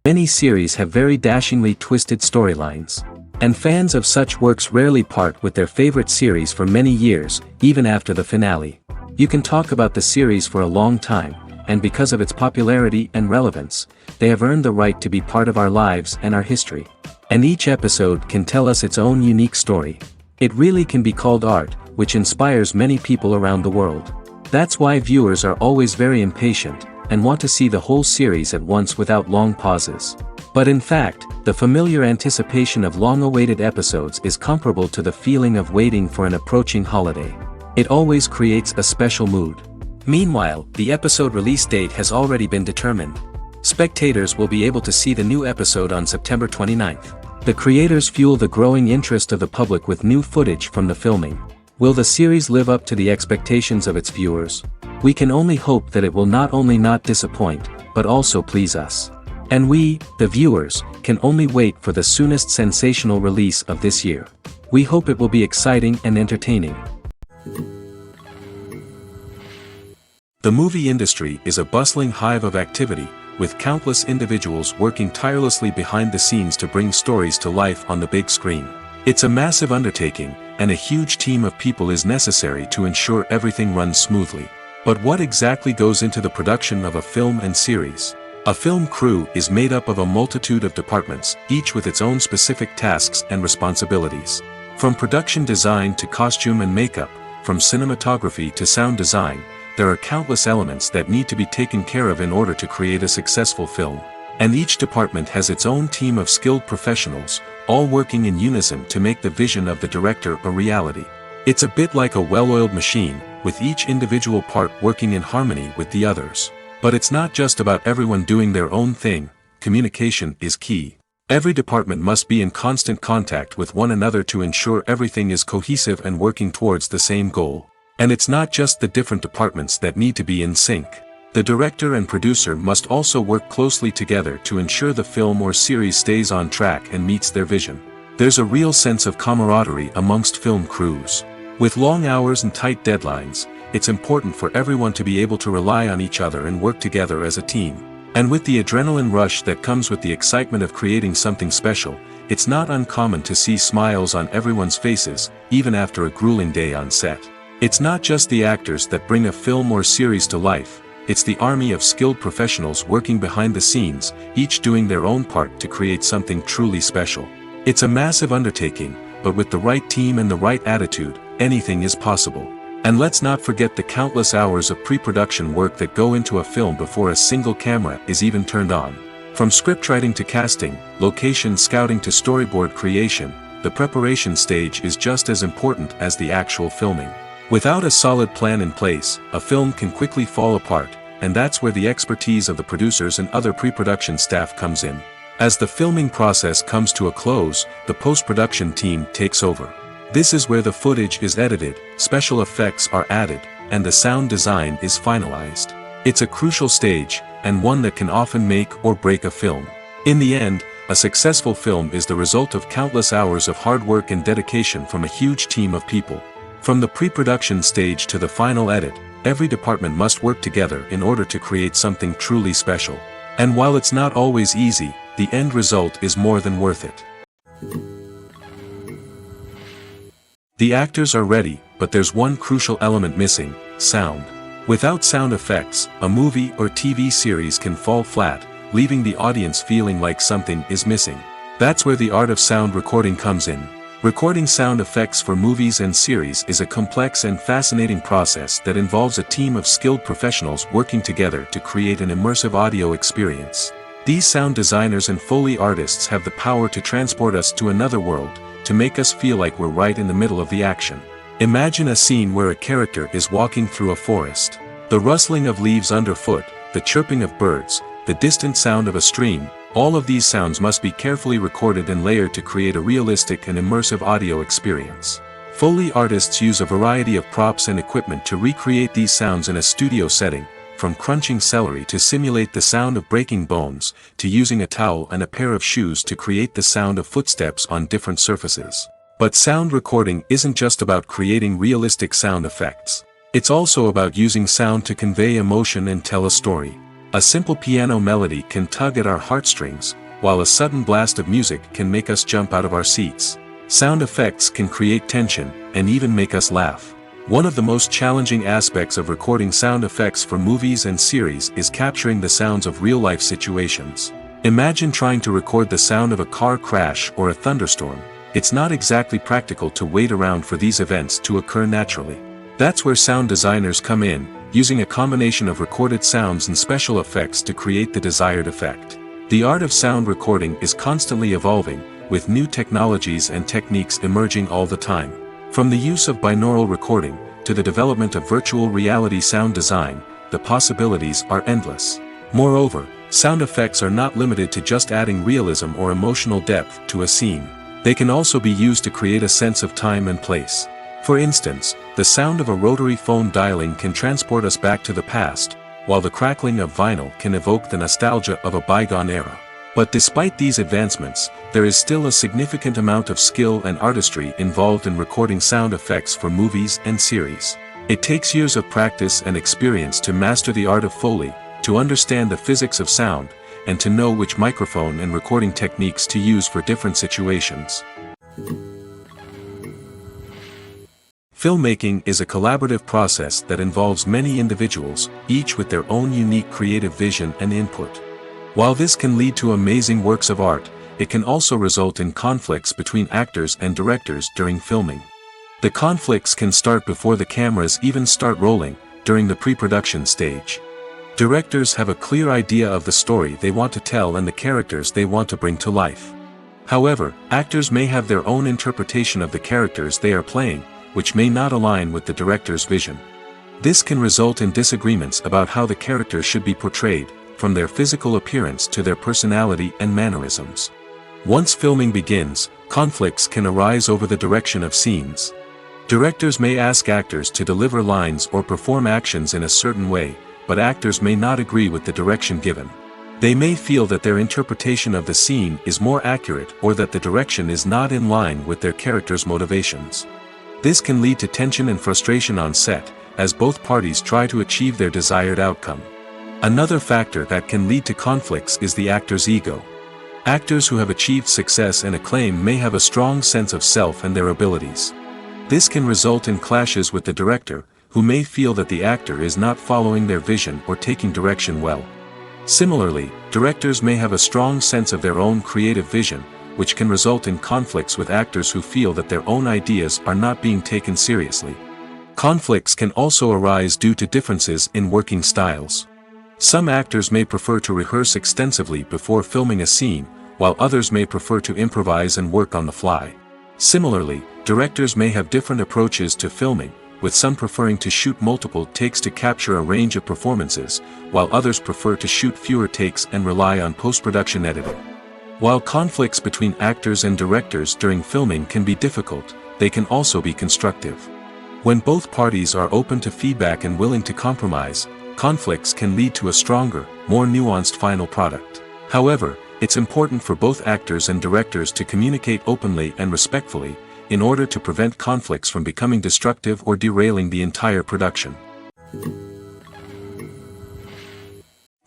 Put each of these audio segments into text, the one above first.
Many series have very dashingly twisted storylines. And fans of such works rarely part with their favorite series for many years, even after the finale. You can talk about the series for a long time, and because of its popularity and relevance, they have earned the right to be part of our lives and our history. And each episode can tell us its own unique story. It really can be called art, which inspires many people around the world. That's why viewers are always very impatient, and want to see the whole series at once without long pauses. But in fact, the familiar anticipation of long-awaited episodes is comparable to the feeling of waiting for an approaching holiday. It always creates a special mood. Meanwhile, the episode release date has already been determined. Spectators will be able to see the new episode on September 29th. The creators fuel the growing interest of the public with new footage from the filming. Will the series live up to the expectations of its viewers? We can only hope that it will not only not disappoint, but also please us. And we, the viewers, can only wait for the soonest sensational release of this year. We hope it will be exciting and entertaining. The movie industry is a bustling hive of activity, with countless individuals working tirelessly behind the scenes to bring stories to life on the big screen. It's a massive undertaking, and a huge team of people is necessary to ensure everything runs smoothly. But what exactly goes into the production of a film and series? A film crew is made up of a multitude of departments, each with its own specific tasks and responsibilities. From production design to costume and makeup, from cinematography to sound design, there are countless elements that need to be taken care of in order to create a successful film. And each department has its own team of skilled professionals, all working in unison to make the vision of the director a reality. It's a bit like a well-oiled machine, with each individual part working in harmony with the others. But it's not just about everyone doing their own thing. Communication is key. Every department must be in constant contact with one another to ensure everything is cohesive and working towards the same goal. And it's not just the different departments that need to be in sync. The director and producer must also work closely together to ensure the film or series stays on track and meets their vision. There's a real sense of camaraderie amongst film crews. With long hours and tight deadlines, it's important for everyone to be able to rely on each other and work together as a team. And with the adrenaline rush that comes with the excitement of creating something special, it's not uncommon to see smiles on everyone's faces, even after a grueling day on set. It's not just the actors that bring a film or series to life, it's the army of skilled professionals working behind the scenes, each doing their own part to create something truly special. It's a massive undertaking, but with the right team and the right attitude, anything is possible. And let's not forget the countless hours of pre-production work that go into a film before a single camera is even turned on. From scriptwriting to casting, location scouting to storyboard creation, the preparation stage is just as important as the actual filming. Without a solid plan in place, a film can quickly fall apart, and that's where the expertise of the producers and other pre-production staff comes in. As the filming process comes to a close, the post-production team takes over. This is where the footage is edited, special effects are added, and the sound design is finalized. It's a crucial stage, and one that can often make or break a film. In the end, a successful film is the result of countless hours of hard work and dedication from a huge team of people. From the pre-production stage to the final edit, every department must work together in order to create something truly special. And while it's not always easy, the end result is more than worth it. The actors are ready, but there's one crucial element missing: sound. Without sound effects, a movie or TV series can fall flat, leaving the audience feeling like something is missing. That's where the art of sound recording comes in. Recording sound effects for movies and series is a complex and fascinating process that involves a team of skilled professionals working together to create an immersive audio experience. These sound designers and Foley artists have the power to transport us to another world, to make us feel like we're right in the middle of the action. Imagine a scene where a character is walking through a forest. The rustling of leaves underfoot, the chirping of birds, the distant sound of a stream, all of these sounds must be carefully recorded and layered to create a realistic and immersive audio experience. Foley artists use a variety of props and equipment to recreate these sounds in a studio setting, from crunching celery to simulate the sound of breaking bones, to using a towel and a pair of shoes to create the sound of footsteps on different surfaces. But sound recording isn't just about creating realistic sound effects. It's also about using sound to convey emotion and tell a story. A simple piano melody can tug at our heartstrings, while a sudden blast of music can make us jump out of our seats. Sound effects can create tension, and even make us laugh. One of the most challenging aspects of recording sound effects for movies and series is capturing the sounds of real-life situations. Imagine trying to record the sound of a car crash or a thunderstorm. It's not exactly practical to wait around for these events to occur naturally. That's where sound designers come in, using a combination of recorded sounds and special effects to create the desired effect. The art of sound recording is constantly evolving, with new technologies and techniques emerging all the time. From the use of binaural recording, to the development of virtual reality sound design, the possibilities are endless. Moreover, sound effects are not limited to just adding realism or emotional depth to a scene. They can also be used to create a sense of time and place. For instance, the sound of a rotary phone dialing can transport us back to the past, while the crackling of vinyl can evoke the nostalgia of a bygone era. But despite these advancements, there is still a significant amount of skill and artistry involved in recording sound effects for movies and series. It takes years of practice and experience to master the art of Foley, to understand the physics of sound, and to know which microphone and recording techniques to use for different situations. Filmmaking is a collaborative process that involves many individuals, each with their own unique creative vision and input. While this can lead to amazing works of art, it can also result in conflicts between actors and directors during filming. The conflicts can start before the cameras even start rolling, during the pre-production stage. Directors have a clear idea of the story they want to tell and the characters they want to bring to life. However, actors may have their own interpretation of the characters they are playing, which may not align with the director's vision. This can result in disagreements about how the characters should be portrayed, from their physical appearance to their personality and mannerisms. Once filming begins, conflicts can arise over the direction of scenes. Directors may ask actors to deliver lines or perform actions in a certain way, but actors may not agree with the direction given. They may feel that their interpretation of the scene is more accurate or that the direction is not in line with their character's motivations. This can lead to tension and frustration on set, as both parties try to achieve their desired outcome. Another factor that can lead to conflicts is the actor's ego. Actors who have achieved success and acclaim may have a strong sense of self and their abilities. This can result in clashes with the director, who may feel that the actor is not following their vision or taking direction well. Similarly, directors may have a strong sense of their own creative vision, which can result in conflicts with actors who feel that their own ideas are not being taken seriously. Conflicts can also arise due to differences in working styles. Some actors may prefer to rehearse extensively before filming a scene, while others may prefer to improvise and work on the fly. Similarly, directors may have different approaches to filming, with some preferring to shoot multiple takes to capture a range of performances, while others prefer to shoot fewer takes and rely on post-production editing. While conflicts between actors and directors during filming can be difficult, they can also be constructive. When both parties are open to feedback and willing to compromise, conflicts can lead to a stronger, more nuanced final product. However, it's important for both actors and directors to communicate openly and respectfully, in order to prevent conflicts from becoming destructive or derailing the entire production.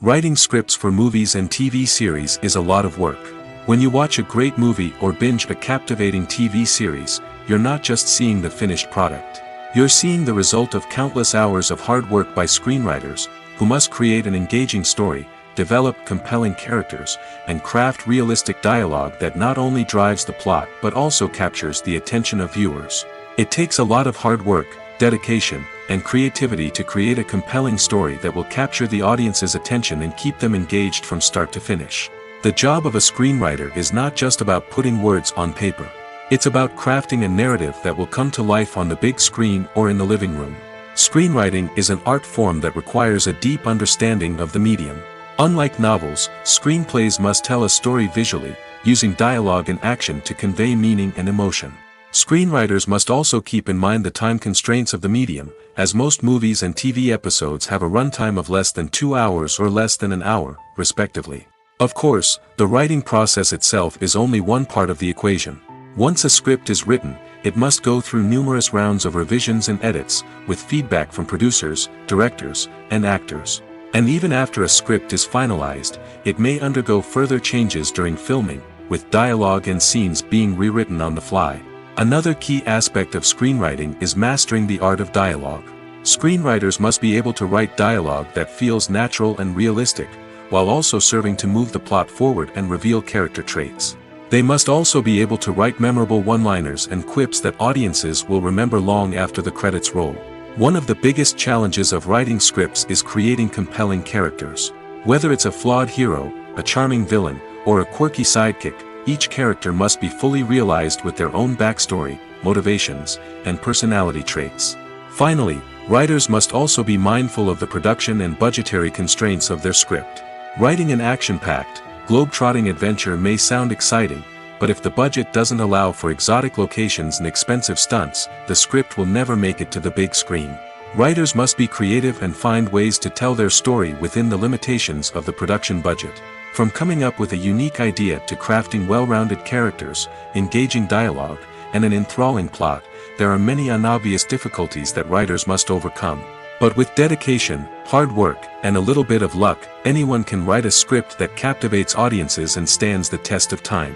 Writing scripts for movies and TV series is a lot of work. When you watch a great movie or binge a captivating TV series, you're not just seeing the finished product. You're seeing the result of countless hours of hard work by screenwriters, who must create an engaging story, develop compelling characters, and craft realistic dialogue that not only drives the plot but also captures the attention of viewers. It takes a lot of hard work, dedication, and creativity to create a compelling story that will capture the audience's attention and keep them engaged from start to finish. The job of a screenwriter is not just about putting words on paper. It's about crafting a narrative that will come to life on the big screen or in the living room. Screenwriting is an art form that requires a deep understanding of the medium. Unlike novels, screenplays must tell a story visually, using dialogue and action to convey meaning and emotion. Screenwriters must also keep in mind the time constraints of the medium, as most movies and TV episodes have a runtime of less than 2 hours or less than an hour, respectively. Of course, the writing process itself is only one part of the equation. Once a script is written, it must go through numerous rounds of revisions and edits, with feedback from producers, directors, and actors. And even after a script is finalized, it may undergo further changes during filming, with dialogue and scenes being rewritten on the fly. Another key aspect of screenwriting is mastering the art of dialogue. Screenwriters must be able to write dialogue that feels natural and realistic, while also serving to move the plot forward and reveal character traits. They must also be able to write memorable one-liners and quips that audiences will remember long after the credits roll. One of the biggest challenges of writing scripts is creating compelling characters. Whether it's a flawed hero, a charming villain, or a quirky sidekick, each character must be fully realized with their own backstory, motivations, and personality traits. Finally, writers must also be mindful of the production and budgetary constraints of their script. Writing an action-packed, globe-trotting adventure may sound exciting, but if the budget doesn't allow for exotic locations and expensive stunts, the script will never make it to the big screen. Writers must be creative and find ways to tell their story within the limitations of the production budget. From coming up with a unique idea to crafting well-rounded characters, engaging dialogue, and an enthralling plot, there are many unobvious difficulties that writers must overcome. But with dedication, hard work, and a little bit of luck, anyone can write a script that captivates audiences and stands the test of time.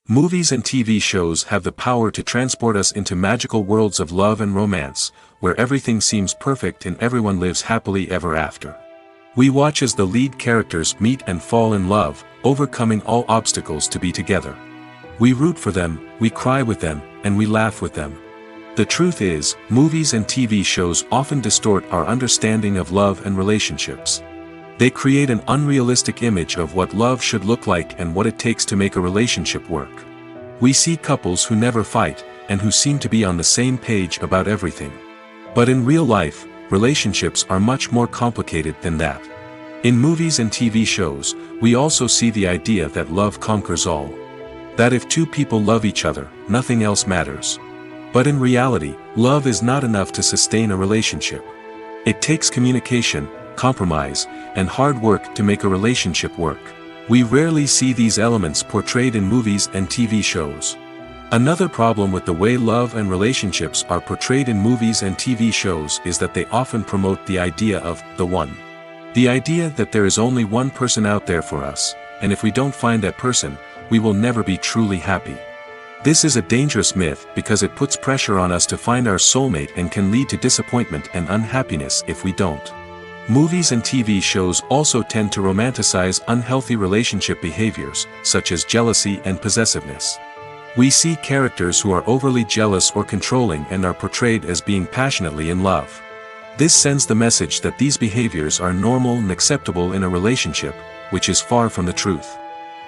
Movies and TV shows have the power to transport us into magical worlds of love and romance, where everything seems perfect and everyone lives happily ever after. We watch as the lead characters meet and fall in love, overcoming all obstacles to be together. We root for them, we cry with them, and we laugh with them. The truth is, movies and TV shows often distort our understanding of love and relationships. They create an unrealistic image of what love should look like and what it takes to make a relationship work. We see couples who never fight, and who seem to be on the same page about everything. But in real life, relationships are much more complicated than that. In movies and TV shows, we also see the idea that love conquers all. That if two people love each other, nothing else matters. But in reality, love is not enough to sustain a relationship. It takes communication, compromise, and hard work to make a relationship work. We rarely see these elements portrayed in movies and TV shows. Another problem with the way love and relationships are portrayed in movies and TV shows is that they often promote the idea of the one. The idea that there is only one person out there for us, and if we don't find that person, we will never be truly happy. This is a dangerous myth because it puts pressure on us to find our soulmate and can lead to disappointment and unhappiness if we don't. Movies and TV shows also tend to romanticize unhealthy relationship behaviors, such as jealousy and possessiveness. We see characters who are overly jealous or controlling and are portrayed as being passionately in love. This sends the message that these behaviors are normal and acceptable in a relationship, which is far from the truth.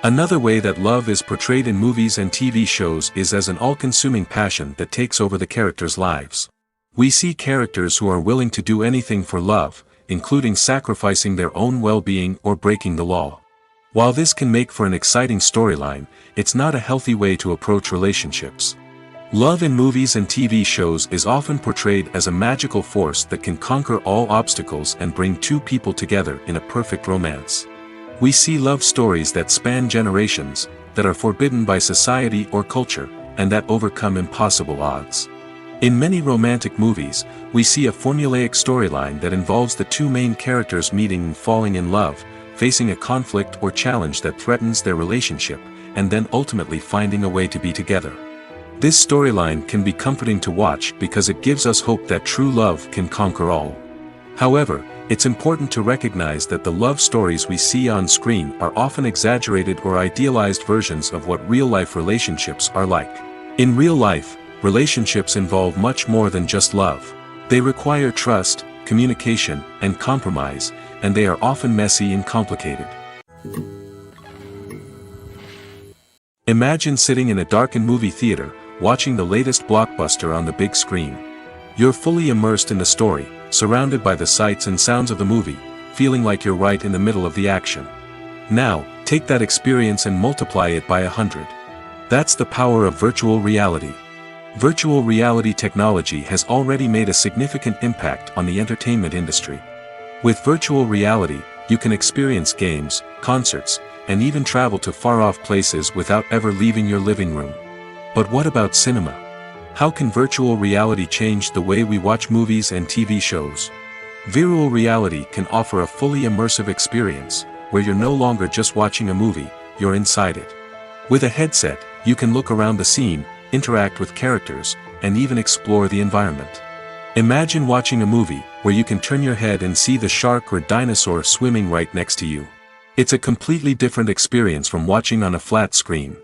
Another way that love is portrayed in movies and TV shows is as an all-consuming passion that takes over the characters' lives. We see characters who are willing to do anything for love, including sacrificing their own well-being or breaking the law. While this can make for an exciting storyline, it's not a healthy way to approach relationships. Love in movies and TV shows is often portrayed as a magical force that can conquer all obstacles and bring two people together in a perfect romance. We see love stories that span generations, that are forbidden by society or culture, and that overcome impossible odds. In many romantic movies, we see a formulaic storyline that involves the two main characters meeting and falling in love, facing a conflict or challenge that threatens their relationship, and then ultimately finding a way to be together. This storyline can be comforting to watch because it gives us hope that true love can conquer all. However, it's important to recognize that the love stories we see on screen are often exaggerated or idealized versions of what real-life relationships are like. In real life, relationships involve much more than just love. They require trust, communication, and compromise, and they are often messy and complicated. Imagine sitting in a darkened movie theater, watching the latest blockbuster on the big screen. You're fully immersed in the story, surrounded by the sights and sounds of the movie, feeling like you're right in the middle of the action. Now, take that experience and multiply it by 100. That's the power of virtual reality. Virtual reality technology has already made a significant impact on the entertainment industry. With virtual reality, you can experience games, concerts, and even travel to far-off places without ever leaving your living room. But what about cinema? How can virtual reality change the way we watch movies and TV shows? Virtual reality can offer a fully immersive experience, where you're no longer just watching a movie, you're inside it. With a headset, you can look around the scene, interact with characters, and even explore the environment. Imagine watching a movie, where you can turn your head and see the shark or dinosaur swimming right next to you. It's a completely different experience from watching on a flat screen.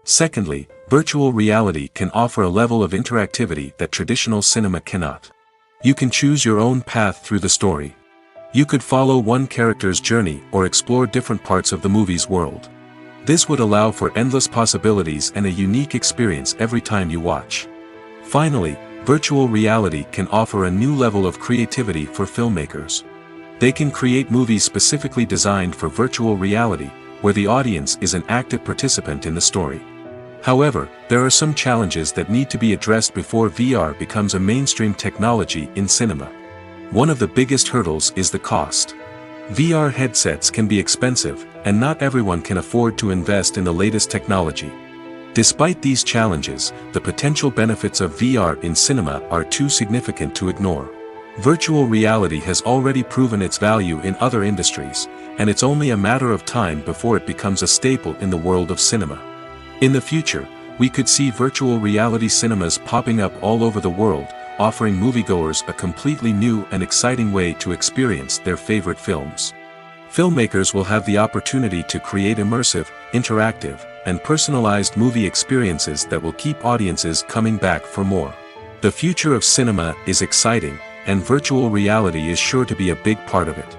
Secondly, virtual reality can offer a level of interactivity that traditional cinema cannot. You can choose your own path through the story. You could follow one character's journey or explore different parts of the movie's world. This would allow for endless possibilities and a unique experience every time you watch. Finally, virtual reality can offer a new level of creativity for filmmakers. They can create movies specifically designed for virtual reality, where the audience is an active participant in the story. However, there are some challenges that need to be addressed before VR becomes a mainstream technology in cinema. One of the biggest hurdles is the cost. VR headsets can be expensive, and not everyone can afford to invest in the latest technology. Despite these challenges, the potential benefits of VR in cinema are too significant to ignore. Virtual reality has already proven its value in other industries, and it's only a matter of time before it becomes a staple in the world of cinema. In the future, we could see virtual reality cinemas popping up all over the world, offering moviegoers a completely new and exciting way to experience their favorite films. Filmmakers will have the opportunity to create immersive, interactive, and personalized movie experiences that will keep audiences coming back for more. The future of cinema is exciting, and virtual reality is sure to be a big part of it.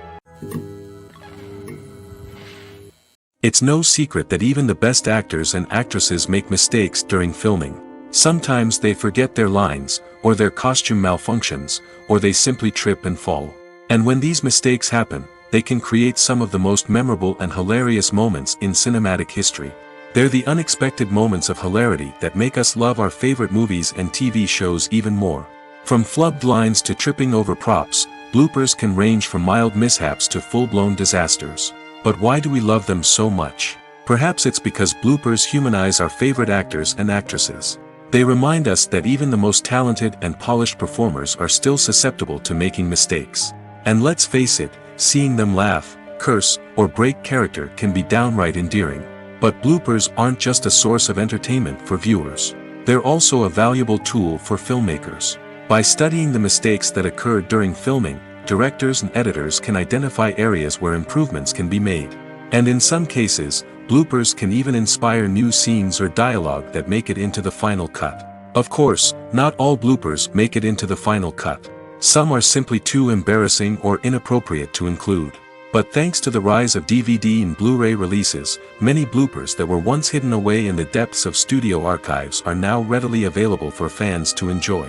It's no secret that even the best actors and actresses make mistakes during filming. Sometimes they forget their lines, or their costume malfunctions, or they simply trip and fall. And when these mistakes happen, they can create some of the most memorable and hilarious moments in cinematic history. They're the unexpected moments of hilarity that make us love our favorite movies and TV shows even more. From flubbed lines to tripping over props, bloopers can range from mild mishaps to full-blown disasters. But why do we love them so much? Perhaps it's because bloopers humanize our favorite actors and actresses. They remind us that even the most talented and polished performers are still susceptible to making mistakes. And let's face it, seeing them laugh, curse, or break character can be downright endearing. But bloopers aren't just a source of entertainment for viewers. They're also a valuable tool for filmmakers. By studying the mistakes that occurred during filming, directors and editors can identify areas where improvements can be made. And in some cases, bloopers can even inspire new scenes or dialogue that make it into the final cut. Of course, not all bloopers make it into the final cut. Some are simply too embarrassing or inappropriate to include. But thanks to the rise of DVD and Blu-ray releases, many bloopers that were once hidden away in the depths of studio archives are now readily available for fans to enjoy.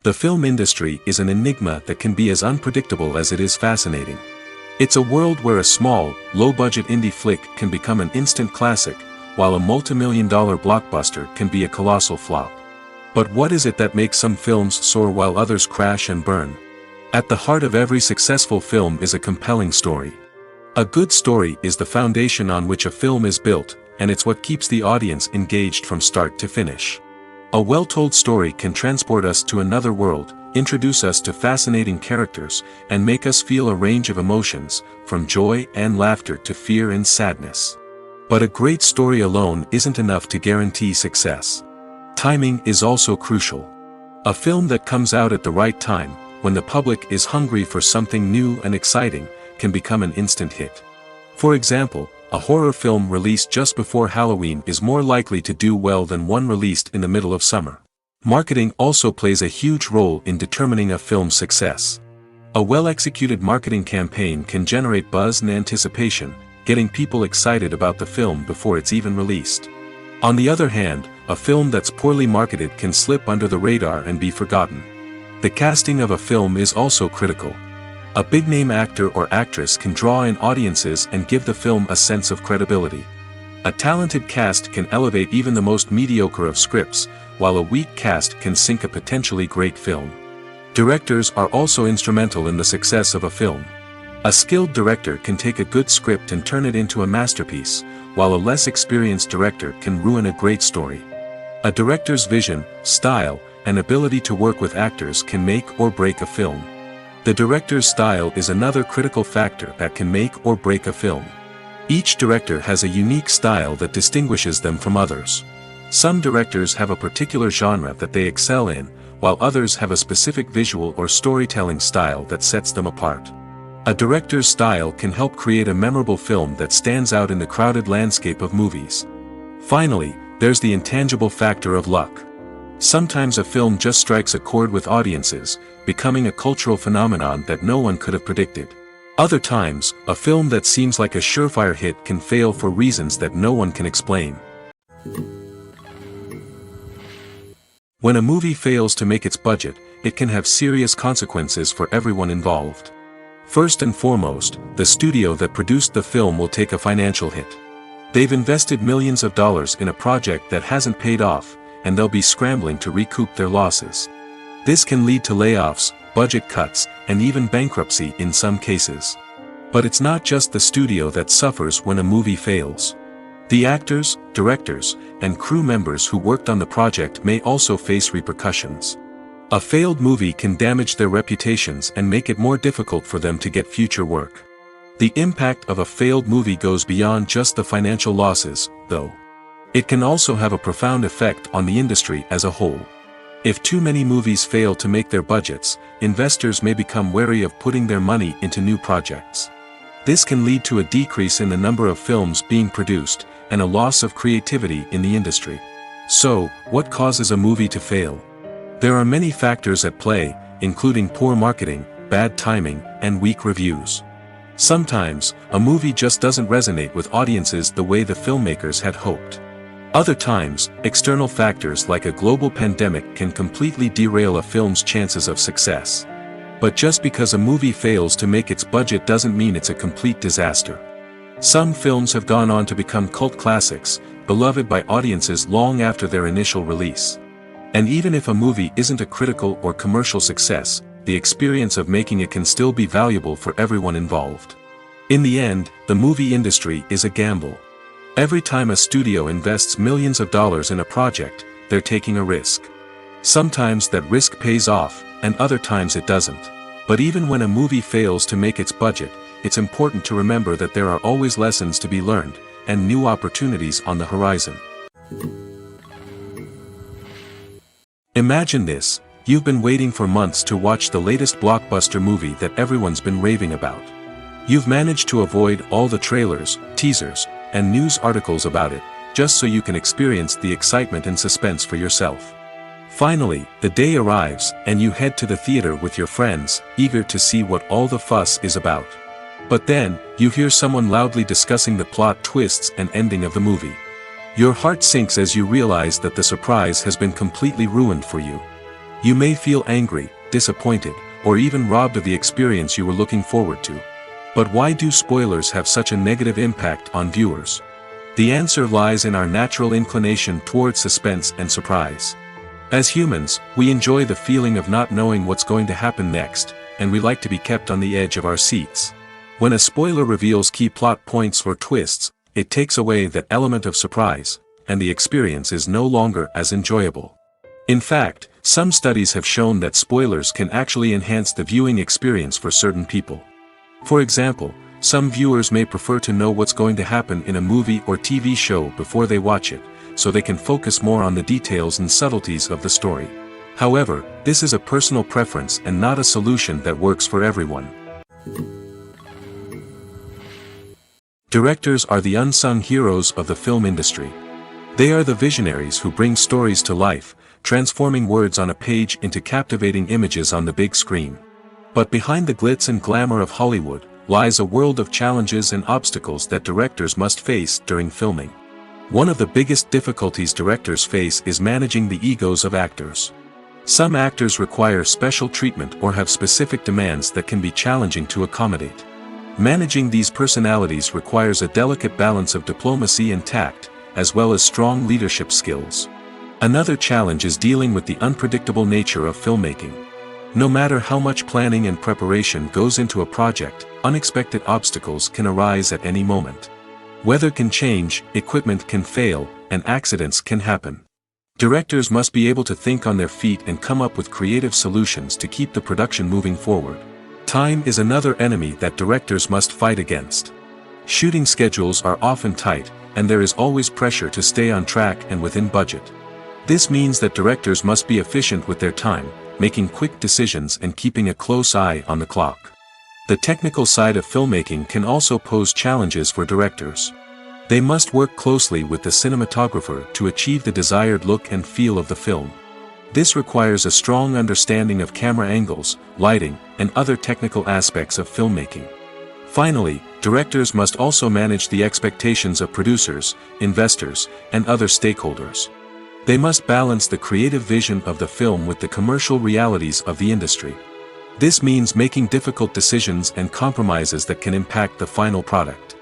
The film industry is an enigma that can be as unpredictable as it is fascinating. It's a world where a small, low-budget indie flick can become an instant classic, while a multi-million-dollar blockbuster can be a colossal flop. But what is it that makes some films soar while others crash and burn? At the heart of every successful film is a compelling story. A good story is the foundation on which a film is built, and it's what keeps the audience engaged from start to finish. A well-told story can transport us to another world, introduce us to fascinating characters, and make us feel a range of emotions, from joy and laughter to fear and sadness. But a great story alone isn't enough to guarantee success. Timing is also crucial. A film that comes out at the right time, when the public is hungry for something new and exciting, can become an instant hit. For example, a horror film released just before Halloween is more likely to do well than one released in the middle of summer. Marketing also plays a huge role in determining a film's success. A well-executed marketing campaign can generate buzz and anticipation, getting people excited about the film before it's even released. On the other hand, a film that's poorly marketed can slip under the radar and be forgotten. The casting of a film is also critical. A big-name actor or actress can draw in audiences and give the film a sense of credibility. A talented cast can elevate even the most mediocre of scripts, while a weak cast can sink a potentially great film. Directors are also instrumental in the success of a film. A skilled director can take a good script and turn it into a masterpiece, while a less experienced director can ruin a great story. A director's vision, style, and ability to work with actors can make or break a film. The director's style is another critical factor that can make or break a film. Each director has a unique style that distinguishes them from others. Some directors have a particular genre that they excel in, while others have a specific visual or storytelling style that sets them apart. A director's style can help create a memorable film that stands out in the crowded landscape of movies. Finally, there's the intangible factor of luck. Sometimes a film just strikes a chord with audiences, becoming a cultural phenomenon that no one could have predicted. Other times, a film that seems like a surefire hit can fail for reasons that no one can explain. When a movie fails to make its budget, it can have serious consequences for everyone involved. First and foremost, the studio that produced the film will take a financial hit. They've invested millions of dollars in a project that hasn't paid off, and they'll be scrambling to recoup their losses. This can lead to layoffs, budget cuts, and even bankruptcy in some cases. But it's not just the studio that suffers when a movie fails. The actors, directors, and crew members who worked on the project may also face repercussions. A failed movie can damage their reputations and make it more difficult for them to get future work. The impact of a failed movie goes beyond just the financial losses, though. It can also have a profound effect on the industry as a whole. If too many movies fail to make their budgets, investors may become wary of putting their money into new projects. This can lead to a decrease in the number of films being produced, and a loss of creativity in the industry. So, what causes a movie to fail? There are many factors at play, including poor marketing, bad timing, and weak reviews. Sometimes, a movie just doesn't resonate with audiences the way the filmmakers had hoped. Other times, external factors like a global pandemic can completely derail a film's chances of success. But just because a movie fails to make its budget doesn't mean it's a complete disaster. Some films have gone on to become cult classics, beloved by audiences long after their initial release. And even if a movie isn't a critical or commercial success, the experience of making it can still be valuable for everyone involved. In the end, the movie industry is a gamble. Every time a studio invests millions of dollars in a project, they're taking a risk. Sometimes that risk pays off, and other times it doesn't. But even when a movie fails to make its budget, it's important to remember that there are always lessons to be learned, and new opportunities on the horizon. Imagine this: you've been waiting for months to watch the latest blockbuster movie that everyone's been raving about. You've managed to avoid all the trailers, teasers, and news articles about it, just so you can experience the excitement and suspense for yourself. Finally, the day arrives, and you head to the theater with your friends, eager to see what all the fuss is about. But then, you hear someone loudly discussing the plot twists and ending of the movie. Your heart sinks as you realize that the surprise has been completely ruined for you. You may feel angry, disappointed, or even robbed of the experience you were looking forward to. But why do spoilers have such a negative impact on viewers? The answer lies in our natural inclination toward suspense and surprise. As humans, we enjoy the feeling of not knowing what's going to happen next, and we like to be kept on the edge of our seats. When a spoiler reveals key plot points or twists, it takes away that element of surprise, and the experience is no longer as enjoyable. In fact, some studies have shown that spoilers can actually enhance the viewing experience for certain people. For example, some viewers may prefer to know what's going to happen in a movie or TV show before they watch it, so they can focus more on the details and subtleties of the story. However, this is a personal preference and not a solution that works for everyone. Directors are the unsung heroes of the film industry. They are the visionaries who bring stories to life, transforming words on a page into captivating images on the big screen. But behind the glitz and glamour of Hollywood, lies a world of challenges and obstacles that directors must face during filming. One of the biggest difficulties directors face is managing the egos of actors. Some actors require special treatment or have specific demands that can be challenging to accommodate. Managing these personalities requires a delicate balance of diplomacy and tact, as well as strong leadership skills. Another challenge is dealing with the unpredictable nature of filmmaking. No matter how much planning and preparation goes into a project, unexpected obstacles can arise at any moment. Weather can change, equipment can fail, and accidents can happen. Directors must be able to think on their feet and come up with creative solutions to keep the production moving forward. Time is another enemy that directors must fight against. Shooting schedules are often tight, and there is always pressure to stay on track and within budget. This means that directors must be efficient with their time, making quick decisions and keeping a close eye on the clock. The technical side of filmmaking can also pose challenges for directors. They must work closely with the cinematographer to achieve the desired look and feel of the film. This requires a strong understanding of camera angles, lighting, and other technical aspects of filmmaking. Finally, directors must also manage the expectations of producers, investors, and other stakeholders. They must balance the creative vision of the film with the commercial realities of the industry. This means making difficult decisions and compromises that can impact the final product.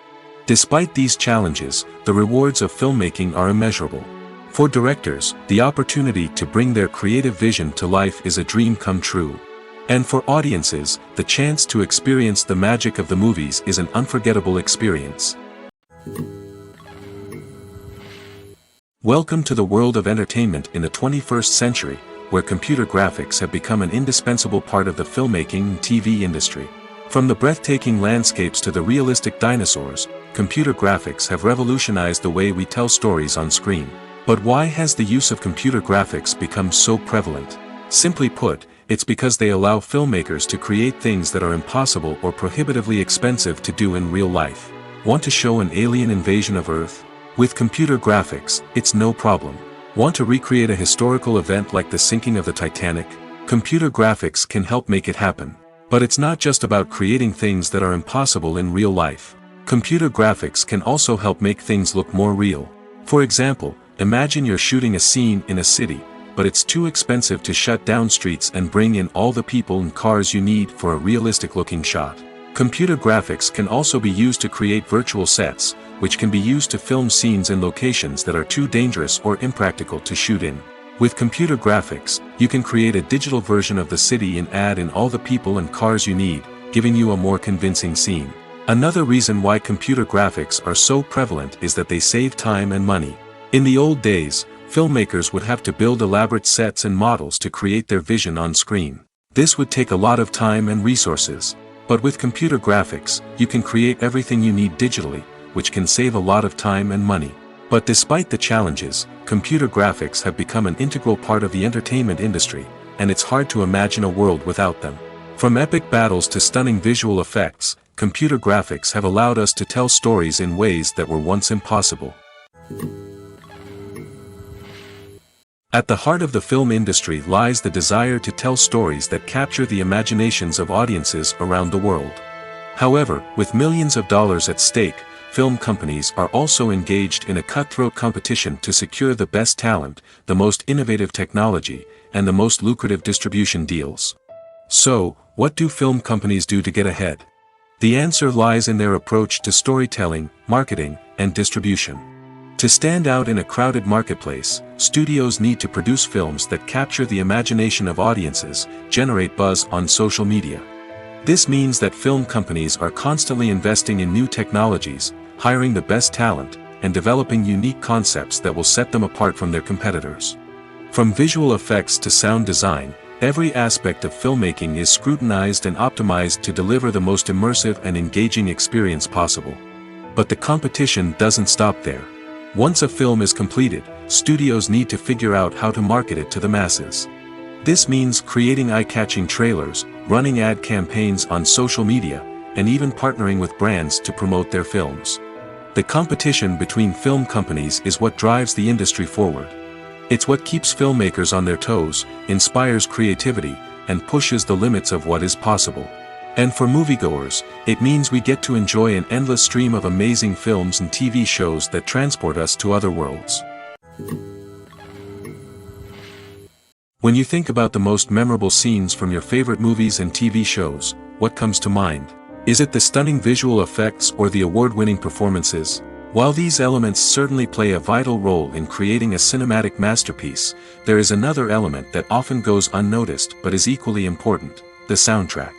Despite these challenges, the rewards of filmmaking are immeasurable. For directors, the opportunity to bring their creative vision to life is a dream come true. And for audiences, the chance to experience the magic of the movies is an unforgettable experience. Welcome to the world of entertainment in the 21st century, where computer graphics have become an indispensable part of the filmmaking and TV industry. From the breathtaking landscapes to the realistic dinosaurs, computer graphics have revolutionized the way we tell stories on screen. But why has the use of computer graphics become so prevalent? Simply put, it's because they allow filmmakers to create things that are impossible or prohibitively expensive to do in real life. Want to show an alien invasion of Earth? With computer graphics, it's no problem. Want to recreate a historical event like the sinking of the Titanic? Computer graphics can help make it happen. But it's not just about creating things that are impossible in real life. Computer graphics can also help make things look more real. For example, imagine you're shooting a scene in a city, but it's too expensive to shut down streets and bring in all the people and cars you need for a realistic-looking shot. Computer graphics can also be used to create virtual sets, which can be used to film scenes in locations that are too dangerous or impractical to shoot in. With computer graphics, you can create a digital version of the city and add in all the people and cars you need, giving you a more convincing scene. Another reason why computer graphics are so prevalent is that they save time and money. In the old days, filmmakers would have to build elaborate sets and models to create their vision on screen. This would take a lot of time and resources. But with computer graphics, you can create everything you need digitally, which can save a lot of time and money. But despite the challenges, computer graphics have become an integral part of the entertainment industry, and it's hard to imagine a world without them. From epic battles to stunning visual effects, computer graphics have allowed us to tell stories in ways that were once impossible. At the heart of the film industry lies the desire to tell stories that capture the imaginations of audiences around the world. However, with millions of dollars at stake, film companies are also engaged in a cutthroat competition to secure the best talent, the most innovative technology, and the most lucrative distribution deals. So, what do film companies do to get ahead? The answer lies in their approach to storytelling, marketing, and distribution. To stand out in a crowded marketplace, studios need to produce films that capture the imagination of audiences, generate buzz on social media. This means that film companies are constantly investing in new technologies, hiring the best talent, and developing unique concepts that will set them apart from their competitors. From visual effects to sound design, every aspect of filmmaking is scrutinized and optimized to deliver the most immersive and engaging experience possible. But the competition doesn't stop there. Once a film is completed, studios need to figure out how to market it to the masses. This means creating eye-catching trailers, running ad campaigns on social media, and even partnering with brands to promote their films. The competition between film companies is what drives the industry forward. It's what keeps filmmakers on their toes, inspires creativity, and pushes the limits of what is possible. And for moviegoers, it means we get to enjoy an endless stream of amazing films and TV shows that transport us to other worlds. When you think about the most memorable scenes from your favorite movies and TV shows, what comes to mind? Is it the stunning visual effects or the award-winning performances? While these elements certainly play a vital role in creating a cinematic masterpiece, there is another element that often goes unnoticed but is equally important: the soundtrack.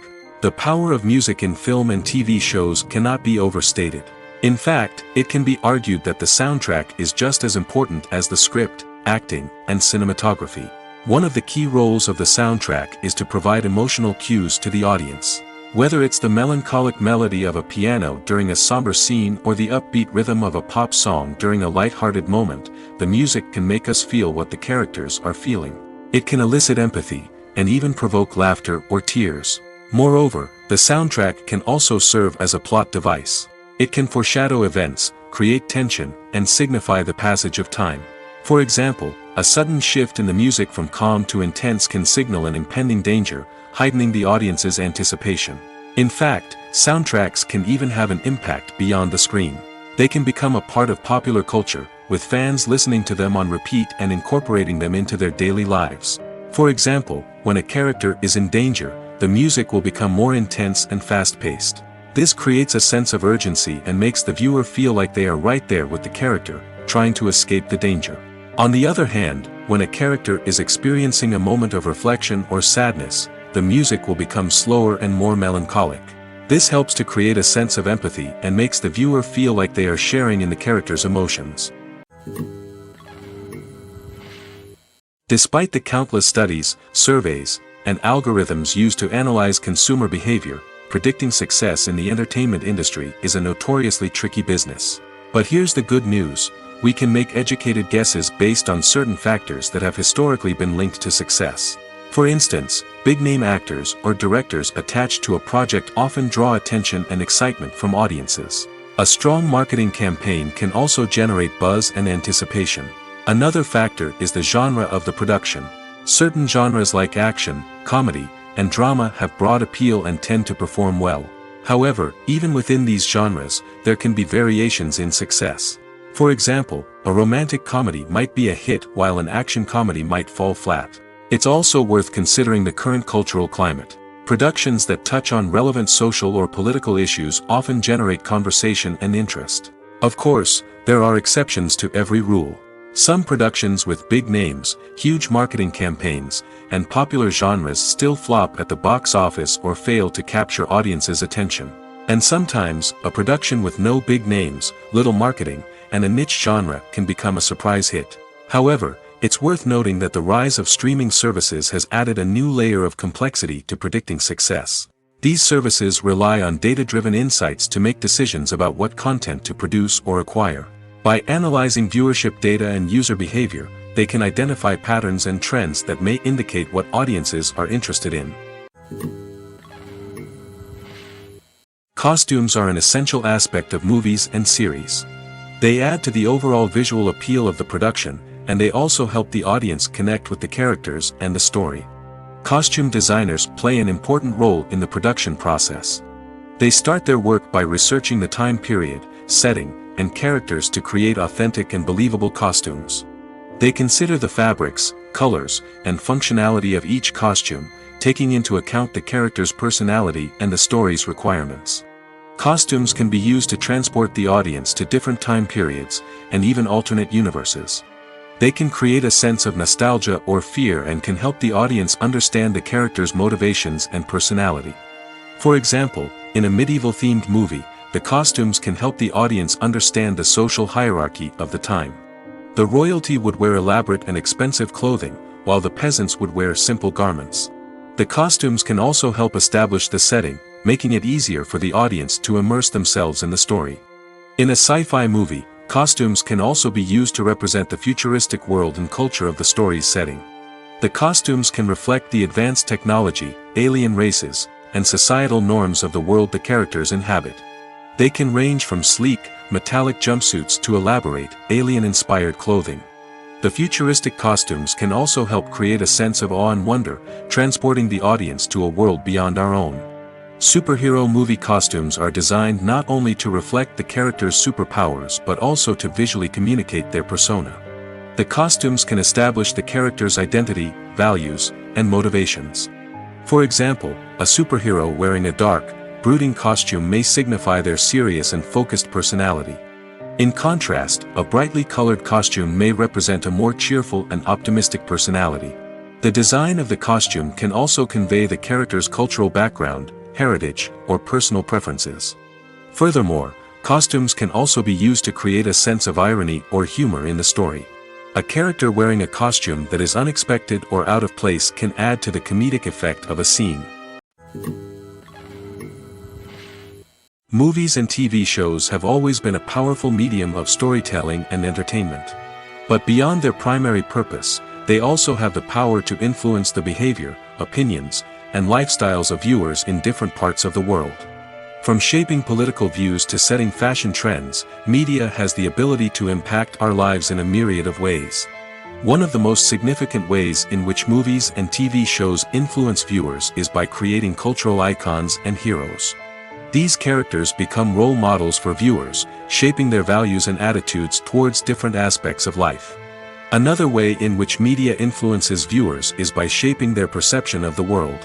The power of music in film and TV shows cannot be overstated. In fact, it can be argued that the soundtrack is just as important as the script, acting, and cinematography. One of the key roles of the soundtrack is to provide emotional cues to the audience. Whether it's the melancholic melody of a piano during a somber scene or the upbeat rhythm of a pop song during a light-hearted moment, the music can make us feel what the characters are feeling. It can elicit empathy, and even provoke laughter or tears. Moreover, the soundtrack can also serve as a plot device. It can foreshadow events, create tension, and signify the passage of time. For example, a sudden shift in the music from calm to intense can signal an impending danger, heightening the audience's anticipation. In fact, soundtracks can even have an impact beyond the screen. They can become a part of popular culture, with fans listening to them on repeat and incorporating them into their daily lives. For example, when a character is in danger, the music will become more intense and fast-paced. This creates a sense of urgency and makes the viewer feel like they are right there with the character, trying to escape the danger. On the other hand, when a character is experiencing a moment of reflection or sadness, the music will become slower and more melancholic. This helps to create a sense of empathy and makes the viewer feel like they are sharing in the character's emotions. Despite the countless studies, surveys, and algorithms used to analyze consumer behavior, predicting success in the entertainment industry is a notoriously tricky business. But here's the good news: we can make educated guesses based on certain factors that have historically been linked to success. For instance, big-name actors or directors attached to a project often draw attention and excitement from audiences. A strong marketing campaign can also generate buzz and anticipation. Another factor is the genre of the production. Certain genres like action, comedy, and drama have broad appeal and tend to perform well. However, even within these genres, there can be variations in success. For example, a romantic comedy might be a hit while an action comedy might fall flat. It's also worth considering the current cultural climate. Productions that touch on relevant social or political issues often generate conversation and interest. Of course, there are exceptions to every rule. Some productions with big names, huge marketing campaigns, and popular genres still flop at the box office or fail to capture audiences' attention. And sometimes, a production with no big names, little marketing, and a niche genre can become a surprise hit. However, it's worth noting that the rise of streaming services has added a new layer of complexity to predicting success. These services rely on data-driven insights to make decisions about what content to produce or acquire. By analyzing viewership data and user behavior, they can identify patterns and trends that may indicate what audiences are interested in. Costumes are an essential aspect of movies and series. They add to the overall visual appeal of the production, and they also help the audience connect with the characters and the story. Costume designers play an important role in the production process. They start their work by researching the time period, setting, and characters to create authentic and believable costumes. They consider the fabrics, colors, and functionality of each costume, taking into account the character's personality and the story's requirements. Costumes can be used to transport the audience to different time periods, and even alternate universes. They can create a sense of nostalgia or fear and can help the audience understand the character's motivations and personality. For example, in a medieval-themed movie, the costumes can help the audience understand the social hierarchy of the time. The royalty would wear elaborate and expensive clothing, while the peasants would wear simple garments. The costumes can also help establish the setting, making it easier for the audience to immerse themselves in the story. In a sci-fi movie, costumes can also be used to represent the futuristic world and culture of the story's setting. The costumes can reflect the advanced technology, alien races, and societal norms of the world the characters inhabit. They can range from sleek, metallic jumpsuits to elaborate, alien-inspired clothing. The futuristic costumes can also help create a sense of awe and wonder, transporting the audience to a world beyond our own. Superhero movie costumes are designed not only to reflect the character's superpowers but also to visually communicate their persona. The costumes can establish the character's identity, values, and motivations. For example, a superhero wearing a dark, brooding costume may signify their serious and focused personality. In contrast, a brightly colored costume may represent a more cheerful and optimistic personality. The design of the costume can also convey the character's cultural background, heritage, or personal preferences. Furthermore, Costumes can also be used to create a sense of irony or humor in the story. A character wearing a costume that is unexpected or out of place can add to the comedic effect of a scene. Movies and TV shows have always been a powerful medium of storytelling and entertainment. But beyond their primary purpose, they also have the power to influence the behavior, opinions, and lifestyles of viewers in different parts of the world. From shaping political views to setting fashion trends, media has the ability to impact our lives in a myriad of ways. One of the most significant ways in which movies and TV shows influence viewers is by creating cultural icons and heroes. These characters become role models for viewers, shaping their values and attitudes towards different aspects of life. Another way in which media influences viewers is by shaping their perception of the world.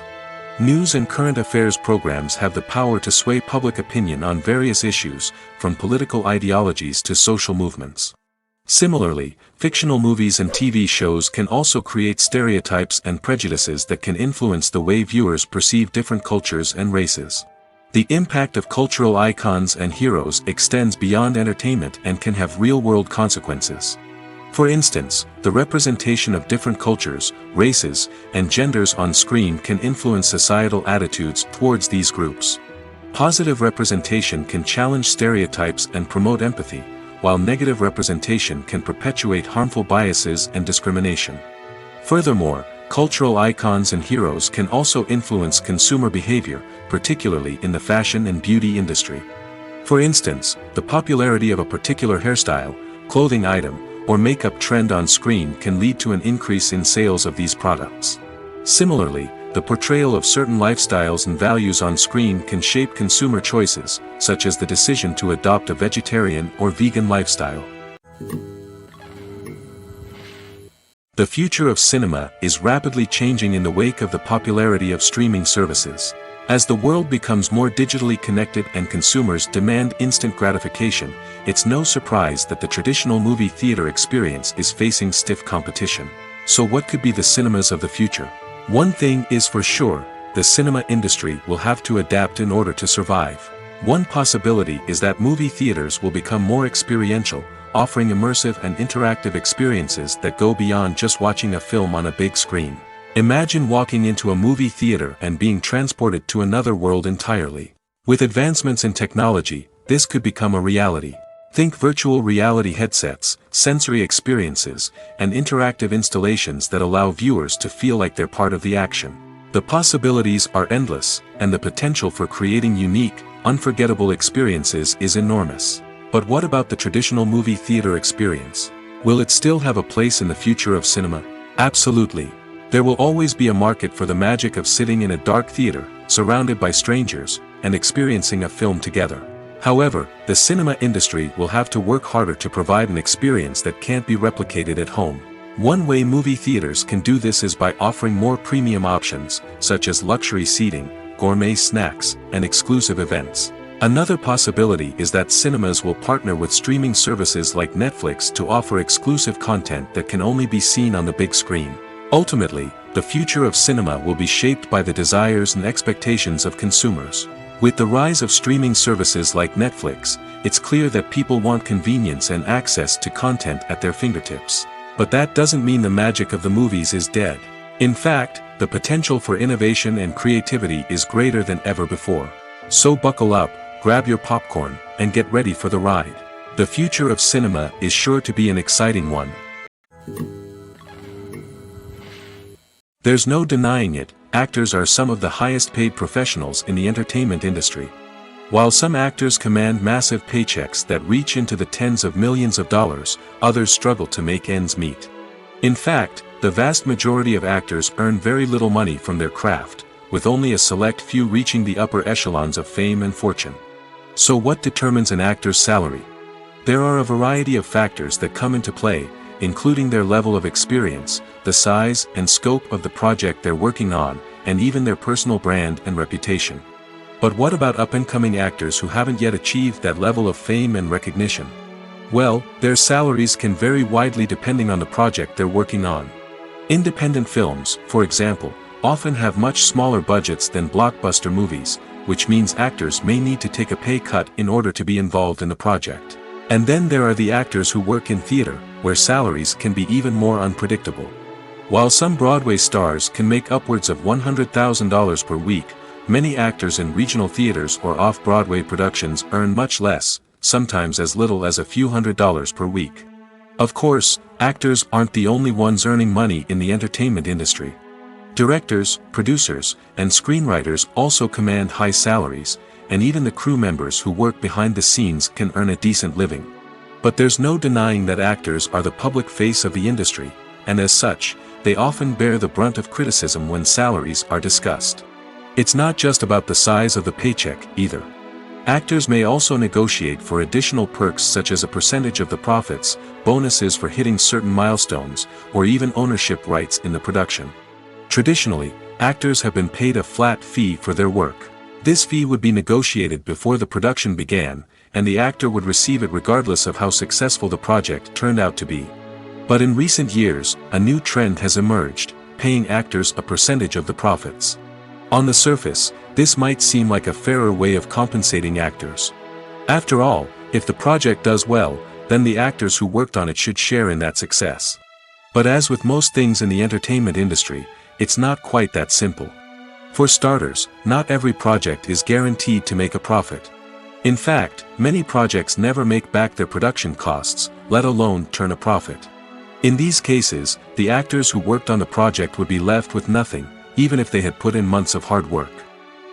News and current affairs programs have the power to sway public opinion on various issues, from political ideologies to social movements. Similarly, fictional movies and TV shows can also create stereotypes and prejudices that can influence the way viewers perceive different cultures and races. The impact of cultural icons and heroes extends beyond entertainment and can have real-world consequences. For instance, the representation of different cultures, races, and genders on screen can influence societal attitudes towards these groups. Positive representation can challenge stereotypes and promote empathy, while negative representation can perpetuate harmful biases and discrimination. Furthermore, cultural icons and heroes can also influence consumer behavior, particularly in the fashion and beauty industry. For instance, the popularity of a particular hairstyle, clothing item, or makeup trend on screen can lead to an increase in sales of these products. Similarly, the portrayal of certain lifestyles and values on screen can shape consumer choices, such as the decision to adopt a vegetarian or vegan lifestyle. The future of cinema is rapidly changing in the wake of the popularity of streaming services. As the world becomes more digitally connected and consumers demand instant gratification, it's no surprise that the traditional movie theater experience is facing stiff competition. So what could be the cinemas of the future? One thing is for sure, the cinema industry will have to adapt in order to survive. One possibility is that movie theaters will become more experiential, offering immersive and interactive experiences that go beyond just watching a film on a big screen. Imagine walking into a movie theater and being transported to another world entirely. With advancements in technology, this could become a reality. Think virtual reality headsets, sensory experiences, and interactive installations that allow viewers to feel like they're part of the action. The possibilities are endless, and the potential for creating unique, unforgettable experiences is enormous. But what about the traditional movie theater experience? Will it still have a place in the future of cinema? Absolutely. There will always be a market for the magic of sitting in a dark theater, surrounded by strangers, and experiencing a film together. However, the cinema industry will have to work harder to provide an experience that can't be replicated at home. One way movie theaters can do this is by offering more premium options, such as luxury seating, gourmet snacks, and exclusive events. Another possibility is that cinemas will partner with streaming services like Netflix to offer exclusive content that can only be seen on the big screen. Ultimately, the future of cinema will be shaped by the desires and expectations of consumers. With the rise of streaming services like Netflix, it's clear that people want convenience and access to content at their fingertips. But that doesn't mean the magic of the movies is dead. In fact, the potential for innovation and creativity is greater than ever before. So buckle up, grab your popcorn, and get ready for the ride. The future of cinema is sure to be an exciting one. There's no denying it, actors are some of the highest paid professionals in the entertainment industry. While some actors command massive paychecks that reach into the tens of millions of dollars, others struggle to make ends meet. In fact, the vast majority of actors earn very little money from their craft, with only a select few reaching the upper echelons of fame and fortune. So what determines an actor's salary? There are a variety of factors that come into play, including their level of experience, the size and scope of the project they're working on, and even their personal brand and reputation. But what about up-and-coming actors who haven't yet achieved that level of fame and recognition? Well, their salaries can vary widely depending on the project they're working on. Independent films, for example, often have much smaller budgets than blockbuster movies, which means actors may need to take a pay cut in order to be involved in the project. And then there are the actors who work in theater, where salaries can be even more unpredictable. While some Broadway stars can make upwards of $100,000 per week, many actors in regional theaters or off-Broadway productions earn much less, sometimes as little as a few $100s per week. Of course, actors aren't the only ones earning money in the entertainment industry. Directors, producers, and screenwriters also command high salaries, and even the crew members who work behind the scenes can earn a decent living. But there's no denying that actors are the public face of the industry, and as such, they often bear the brunt of criticism when salaries are discussed. It's not just about the size of the paycheck, either. Actors may also negotiate for additional perks such as a percentage of the profits, bonuses for hitting certain milestones, or even ownership rights in the production. Traditionally, actors have been paid a flat fee for their work. This fee would be negotiated before the production began, and the actor would receive it regardless of how successful the project turned out to be. But in recent years, a new trend has emerged, paying actors a percentage of the profits. On the surface, this might seem like a fairer way of compensating actors. After all, if the project does well, then the actors who worked on it should share in that success. But as with most things in the entertainment industry, it's not quite that simple. For starters, not every project is guaranteed to make a profit. In fact, many projects never make back their production costs, let alone turn a profit. In these cases, the actors who worked on the project would be left with nothing, even if they had put in months of hard work.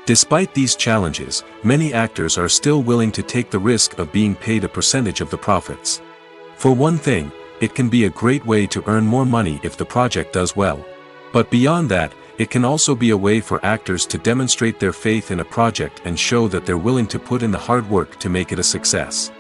Despite these challenges, many actors are still willing to take the risk of being paid a percentage of the profits. For one thing, it can be a great way to earn more money if the project does well. But beyond that, it can also be a way for actors to demonstrate their faith in a project and show that they're willing to put in the hard work to make it a success.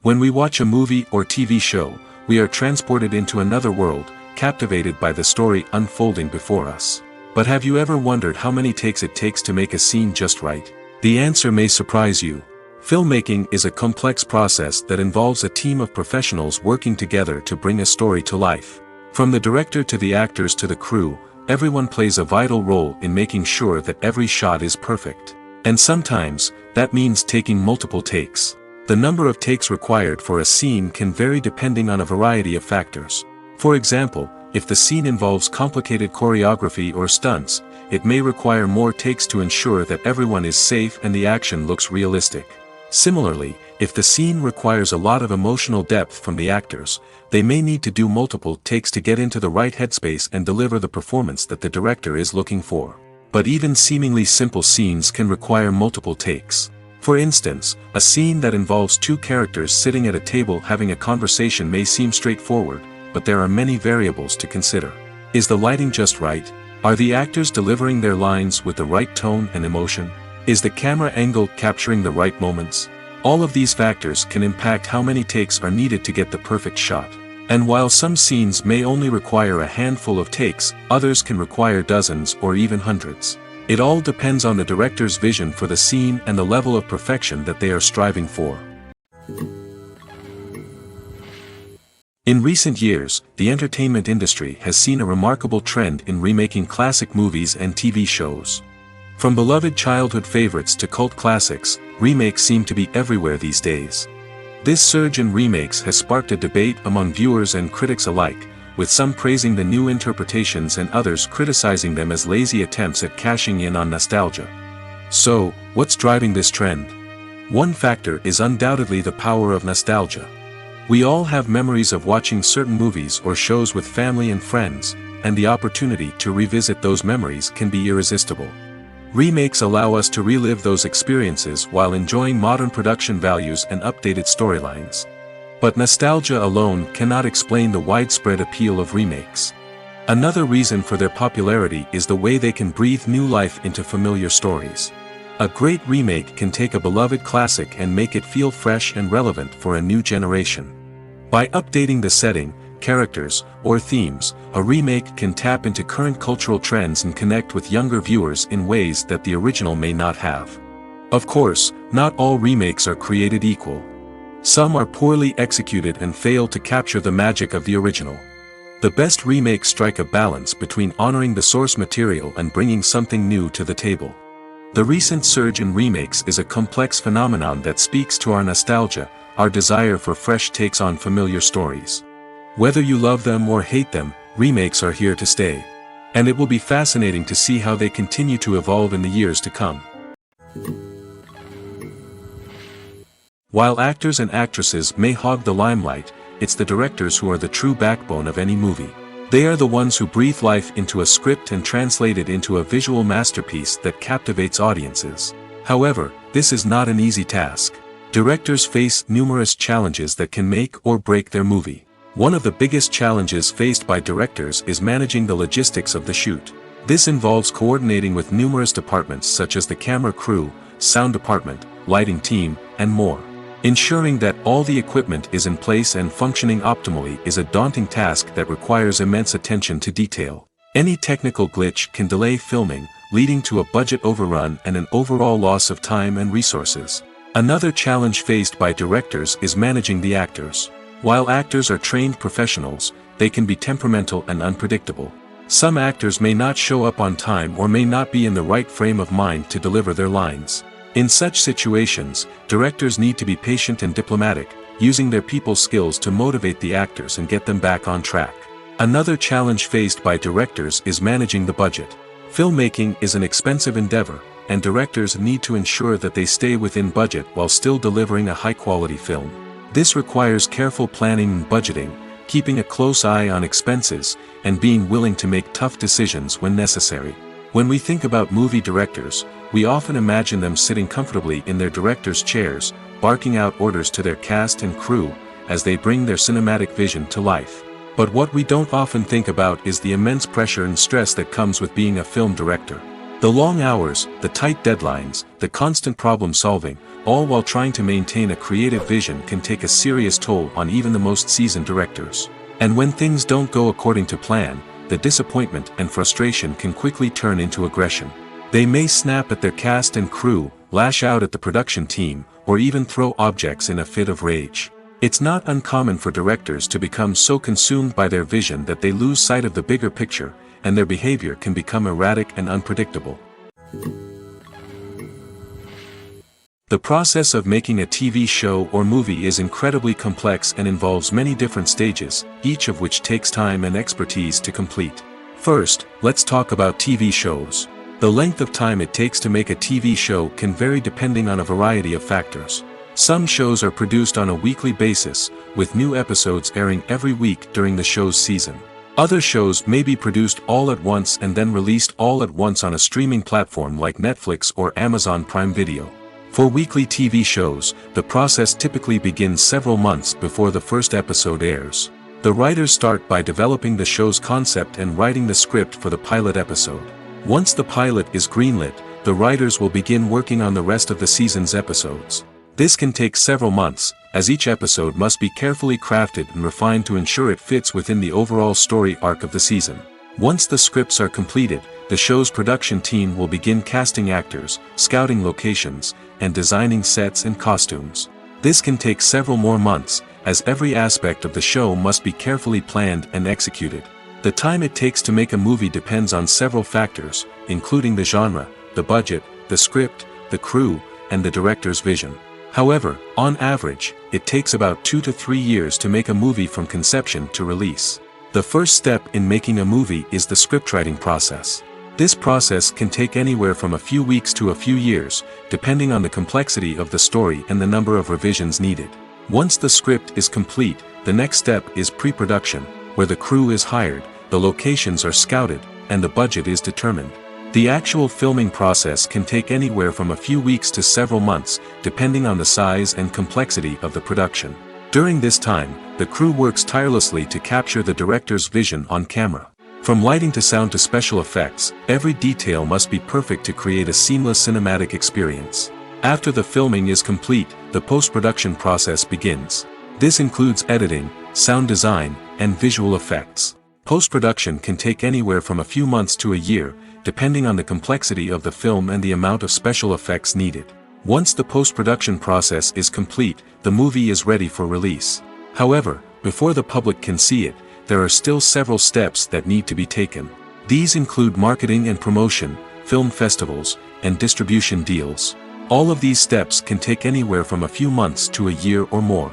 When we watch a movie or TV show, we are transported into another world, captivated by the story unfolding before us. But have you ever wondered how many takes it takes to make a scene just right? The answer may surprise you. Filmmaking is a complex process that involves a team of professionals working together to bring a story to life. From the director to the actors to the crew, everyone plays a vital role in making sure that every shot is perfect. And sometimes, that means taking multiple takes. The number of takes required for a scene can vary depending on a variety of factors. For example, if the scene involves complicated choreography or stunts, it may require more takes to ensure that everyone is safe and the action looks realistic. Similarly, if the scene requires a lot of emotional depth from the actors, they may need to do multiple takes to get into the right headspace and deliver the performance that the director is looking for. But even seemingly simple scenes can require multiple takes. For instance, a scene that involves two characters sitting at a table having a conversation may seem straightforward, but there are many variables to consider. Is the lighting just right? Are the actors delivering their lines with the right tone and emotion? Is the camera angle capturing the right moments? All of these factors can impact how many takes are needed to get the perfect shot. And while some scenes may only require a handful of takes, others can require dozens or even hundreds. It all depends on the director's vision for the scene and the level of perfection that they are striving for. In recent years, the entertainment industry has seen a remarkable trend in remaking classic movies and TV shows. From beloved childhood favorites to cult classics, remakes seem to be everywhere these days. This surge in remakes has sparked a debate among viewers and critics alike, with some praising the new interpretations and others criticizing them as lazy attempts at cashing in on nostalgia. So, what's driving this trend? One factor is undoubtedly the power of nostalgia. We all have memories of watching certain movies or shows with family and friends, and the opportunity to revisit those memories can be irresistible. Remakes allow us to relive those experiences while enjoying modern production values and updated storylines. But nostalgia alone cannot explain the widespread appeal of remakes. Another reason for their popularity is the way they can breathe new life into familiar stories. A great remake can take a beloved classic and make it feel fresh and relevant for a new generation. By updating the setting, characters, or themes, a remake can tap into current cultural trends and connect with younger viewers in ways that the original may not have. Of course, not all remakes are created equal. Some are poorly executed and fail to capture the magic of the original. The best remakes strike a balance between honoring the source material and bringing something new to the table. The recent surge in remakes is a complex phenomenon that speaks to our nostalgia, our desire for fresh takes on familiar stories. Whether you love them or hate them, remakes are here to stay. And it will be fascinating to see how they continue to evolve in the years to come. While actors and actresses may hog the limelight, it's the directors who are the true backbone of any movie. They are the ones who breathe life into a script and translate it into a visual masterpiece that captivates audiences. However, this is not an easy task. Directors face numerous challenges that can make or break their movie. One of the biggest challenges faced by directors is managing the logistics of the shoot. This involves coordinating with numerous departments such as the camera crew, sound department, lighting team, and more. Ensuring that all the equipment is in place and functioning optimally is a daunting task that requires immense attention to detail. Any technical glitch can delay filming, leading to a budget overrun and an overall loss of time and resources. Another challenge faced by directors is managing the actors. While actors are trained professionals, they can be temperamental and unpredictable. Some actors may not show up on time or may not be in the right frame of mind to deliver their lines. In such situations, directors need to be patient and diplomatic, using their people skills to motivate the actors and get them back on track. Another challenge faced by directors is managing the budget. Filmmaking is an expensive endeavor, and directors need to ensure that they stay within budget while still delivering a high-quality film. This requires careful planning and budgeting, keeping a close eye on expenses, and being willing to make tough decisions when necessary. When we think about movie directors, we often imagine them sitting comfortably in their director's chairs, barking out orders to their cast and crew, as they bring their cinematic vision to life. But what we don't often think about is the immense pressure and stress that comes with being a film director. The long hours, the tight deadlines, the constant problem solving, all while trying to maintain a creative vision can take a serious toll on even the most seasoned directors. And when things don't go according to plan, the disappointment and frustration can quickly turn into aggression. They may snap at their cast and crew, lash out at the production team, or even throw objects in a fit of rage. It's not uncommon for directors to become so consumed by their vision that they lose sight of the bigger picture, and their behavior can become erratic and unpredictable. The process of making a TV show or movie is incredibly complex and involves many different stages, each of which takes time and expertise to complete. First, let's talk about TV shows. The length of time it takes to make a TV show can vary depending on a variety of factors. Some shows are produced on a weekly basis, with new episodes airing every week during the show's season. Other shows may be produced all at once and then released all at once on a streaming platform like Netflix or Amazon Prime Video. For weekly TV shows, the process typically begins several months before the first episode airs. The writers start by developing the show's concept and writing the script for the pilot episode. Once the pilot is greenlit, the writers will begin working on the rest of the season's episodes. This can take several months, as each episode must be carefully crafted and refined to ensure it fits within the overall story arc of the season. Once the scripts are completed, the show's production team will begin casting actors, scouting locations, and designing sets and costumes. This can take several more months, as every aspect of the show must be carefully planned and executed. The time it takes to make a movie depends on several factors, including the genre, the budget, the script, the crew, and the director's vision. However, on average, it takes about 2 to 3 years to make a movie from conception to release. The first step in making a movie is the scriptwriting process. This process can take anywhere from a few weeks to a few years, depending on the complexity of the story and the number of revisions needed. Once the script is complete, the next step is pre-production, where the crew is hired, the locations are scouted, and the budget is determined. The actual filming process can take anywhere from a few weeks to several months, depending on the size and complexity of the production. During this time, the crew works tirelessly to capture the director's vision on camera. From lighting to sound to special effects, every detail must be perfect to create a seamless cinematic experience. After the filming is complete, the post-production process begins. This includes editing, sound design, and visual effects. Post-production can take anywhere from a few months to a year, depending on the complexity of the film and the amount of special effects needed. Once the post-production process is complete, the movie is ready for release. However, before the public can see it, there are still several steps that need to be taken. These include marketing and promotion, film festivals, and distribution deals. All of these steps can take anywhere from a few months to a year or more.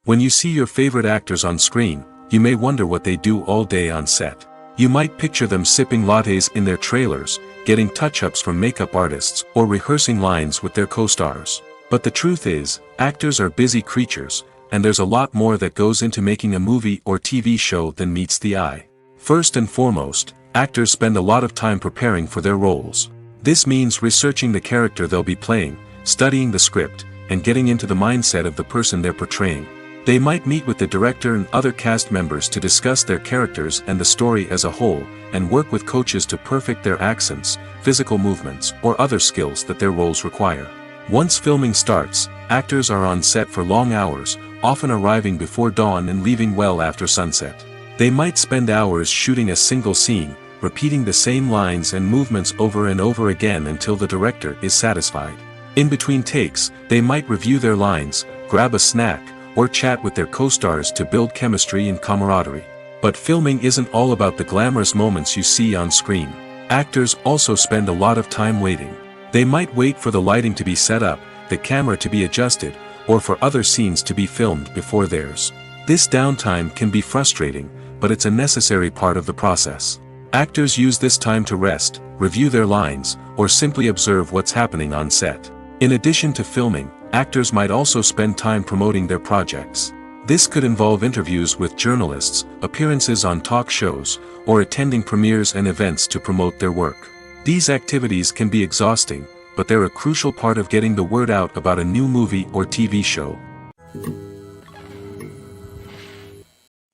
When you see your favorite actors on screen, you may wonder what they do all day on set. You might picture them sipping lattes in their trailers, getting touch-ups from makeup artists, or rehearsing lines with their co-stars. But the truth is, actors are busy creatures, and there's a lot more that goes into making a movie or TV show than meets the eye. First and foremost, actors spend a lot of time preparing for their roles. This means researching the character they'll be playing, studying the script, and getting into the mindset of the person they're portraying. They might meet with the director and other cast members to discuss their characters and the story as a whole, and work with coaches to perfect their accents, physical movements, or other skills that their roles require. Once filming starts, actors are on set for long hours, often arriving before dawn and leaving well after sunset. They might spend hours shooting a single scene, repeating the same lines and movements over and over again until the director is satisfied. In between takes, they might review their lines, grab a snack, or chat with their co-stars to build chemistry and camaraderie. But filming isn't all about the glamorous moments you see on screen. Actors also spend a lot of time waiting. They might wait for the lighting to be set up, the camera to be adjusted, or for other scenes to be filmed before theirs. This downtime can be frustrating, but it's a necessary part of the process. Actors use this time to rest, review their lines, or simply observe what's happening on set. In addition to filming, actors might also spend time promoting their projects. This could involve interviews with journalists, appearances on talk shows, or attending premieres and events to promote their work. These activities can be exhausting, but they're a crucial part of getting the word out about a new movie or TV show.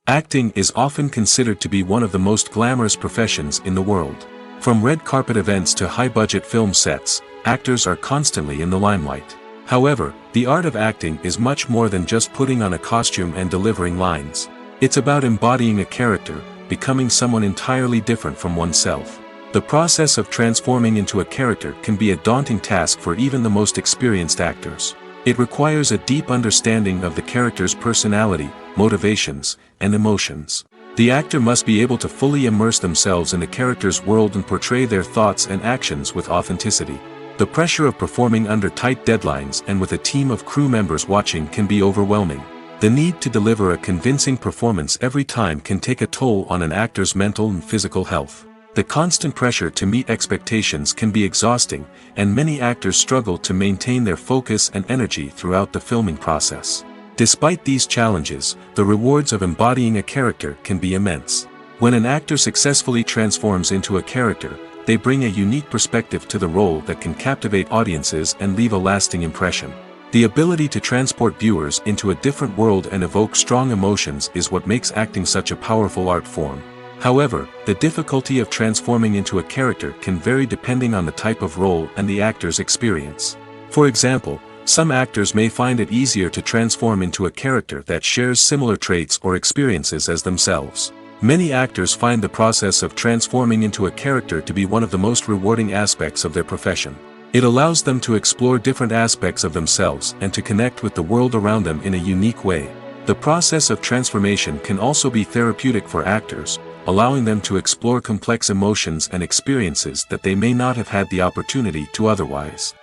Acting is often considered to be one of the most glamorous professions in the world. From red carpet events to high-budget film sets, actors are constantly in the limelight. However, the art of acting is much more than just putting on a costume and delivering lines. It's about embodying a character, becoming someone entirely different from oneself. The process of transforming into a character can be a daunting task for even the most experienced actors. It requires a deep understanding of the character's personality, motivations, and emotions. The actor must be able to fully immerse themselves in the character's world and portray their thoughts and actions with authenticity. The pressure of performing under tight deadlines and with a team of crew members watching can be overwhelming. The need to deliver a convincing performance every time can take a toll on an actor's mental and physical health. The constant pressure to meet expectations can be exhausting, and many actors struggle to maintain their focus and energy throughout the filming process. Despite these challenges, the rewards of embodying a character can be immense. When an actor successfully transforms into a character, they bring a unique perspective to the role that can captivate audiences and leave a lasting impression. The ability to transport viewers into a different world and evoke strong emotions is what makes acting such a powerful art form. However, the difficulty of transforming into a character can vary depending on the type of role and the actor's experience. For example, some actors may find it easier to transform into a character that shares similar traits or experiences as themselves. Many actors find the process of transforming into a character to be one of the most rewarding aspects of their profession. It allows them to explore different aspects of themselves and to connect with the world around them in a unique way. The process of transformation can also be therapeutic for actors, allowing them to explore complex emotions and experiences that they may not have had the opportunity to otherwise.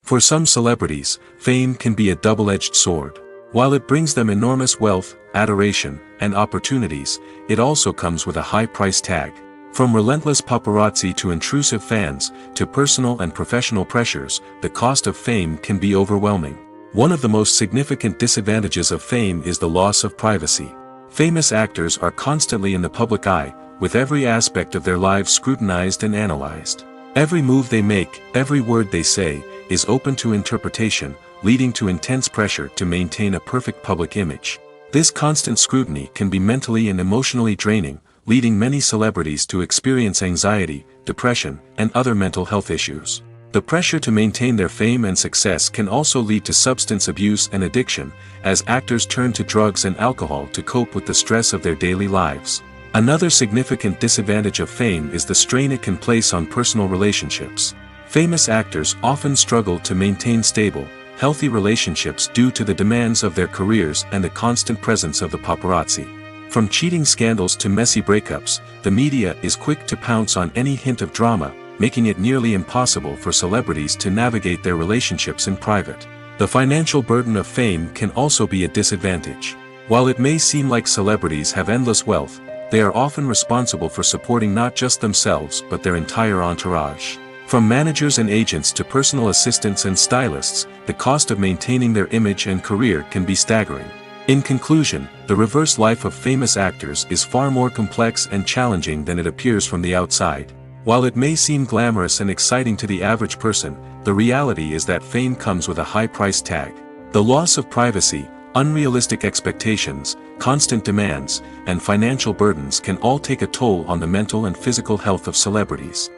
For some celebrities, fame can be a double-edged sword. While it brings them enormous wealth, adoration, and opportunities, it also comes with a high price tag. From relentless paparazzi to intrusive fans, to personal and professional pressures, the cost of fame can be overwhelming. One of the most significant disadvantages of fame is the loss of privacy. Famous actors are constantly in the public eye, with every aspect of their lives scrutinized and analyzed. Every move they make, every word they say, is open to interpretation, leading to intense pressure to maintain a perfect public image. This constant scrutiny can be mentally and emotionally draining, leading many celebrities to experience anxiety, depression, and other mental health issues. The pressure to maintain their fame and success can also lead to substance abuse and addiction, as actors turn to drugs and alcohol to cope with the stress of their daily lives. Another significant disadvantage of fame is the strain it can place on personal relationships. Famous actors often struggle to maintain stable, healthy relationships due to the demands of their careers and the constant presence of the paparazzi. From cheating scandals to messy breakups, the media is quick to pounce on any hint of drama, making it nearly impossible for celebrities to navigate their relationships in private. The financial burden of fame can also be a disadvantage. While it may seem like celebrities have endless wealth, they are often responsible for supporting not just themselves but their entire entourage. From managers and agents to personal assistants and stylists, the cost of maintaining their image and career can be staggering. In conclusion, the reverse life of famous actors is far more complex and challenging than it appears from the outside. While it may seem glamorous and exciting to the average person, the reality is that fame comes with a high price tag. The loss of privacy, unrealistic expectations, constant demands, and financial burdens can all take a toll on the mental and physical health of celebrities.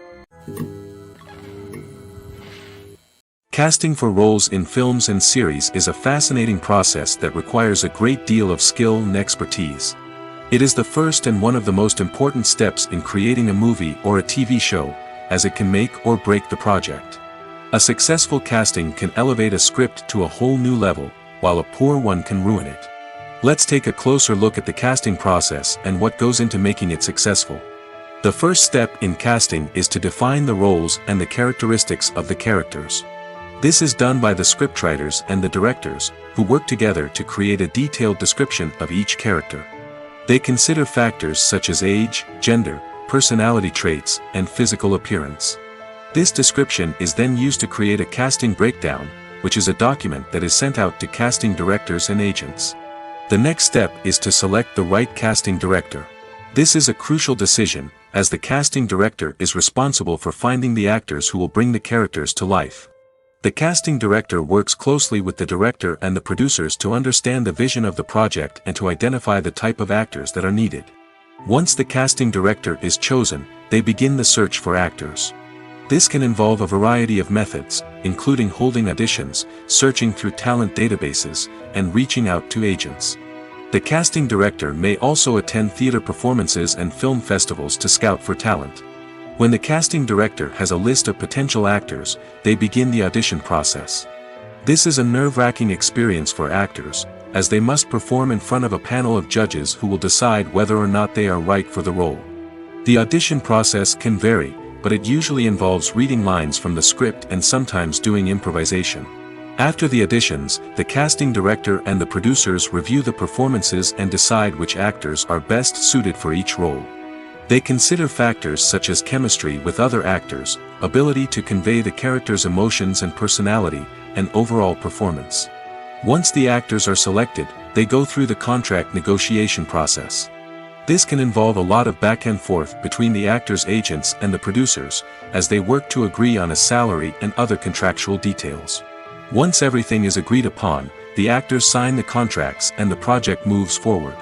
Casting for roles in films and series is a fascinating process that requires a great deal of skill and expertise. It is the first and one of the most important steps in creating a movie or a TV show, as it can make or break the project. A successful casting can elevate a script to a whole new level, while a poor one can ruin it. Let's take a closer look at the casting process and what goes into making it successful. The first step in casting is to define the roles and the characteristics of the characters. This is done by the scriptwriters and the directors, who work together to create a detailed description of each character. They consider factors such as age, gender, personality traits, and physical appearance. This description is then used to create a casting breakdown, which is a document that is sent out to casting directors and agents. The next step is to select the right casting director. This is a crucial decision, as the casting director is responsible for finding the actors who will bring the characters to life. The casting director works closely with the director and the producers to understand the vision of the project and to identify the type of actors that are needed. Once the casting director is chosen, they begin the search for actors. This can involve a variety of methods, including holding auditions, searching through talent databases, and reaching out to agents. The casting director may also attend theater performances and film festivals to scout for talent. When the casting director has a list of potential actors, they begin the audition process. This is a nerve-wracking experience for actors, as they must perform in front of a panel of judges who will decide whether or not they are right for the role. The audition process can vary, but it usually involves reading lines from the script and sometimes doing improvisation. After the auditions, the casting director and the producers review the performances and decide which actors are best suited for each role. They consider factors such as chemistry with other actors, ability to convey the character's emotions and personality, and overall performance. Once the actors are selected, they go through the contract negotiation process. This can involve a lot of back and forth between the actors' agents and the producers, as they work to agree on a salary and other contractual details. Once everything is agreed upon, the actors sign the contracts and the project moves forward.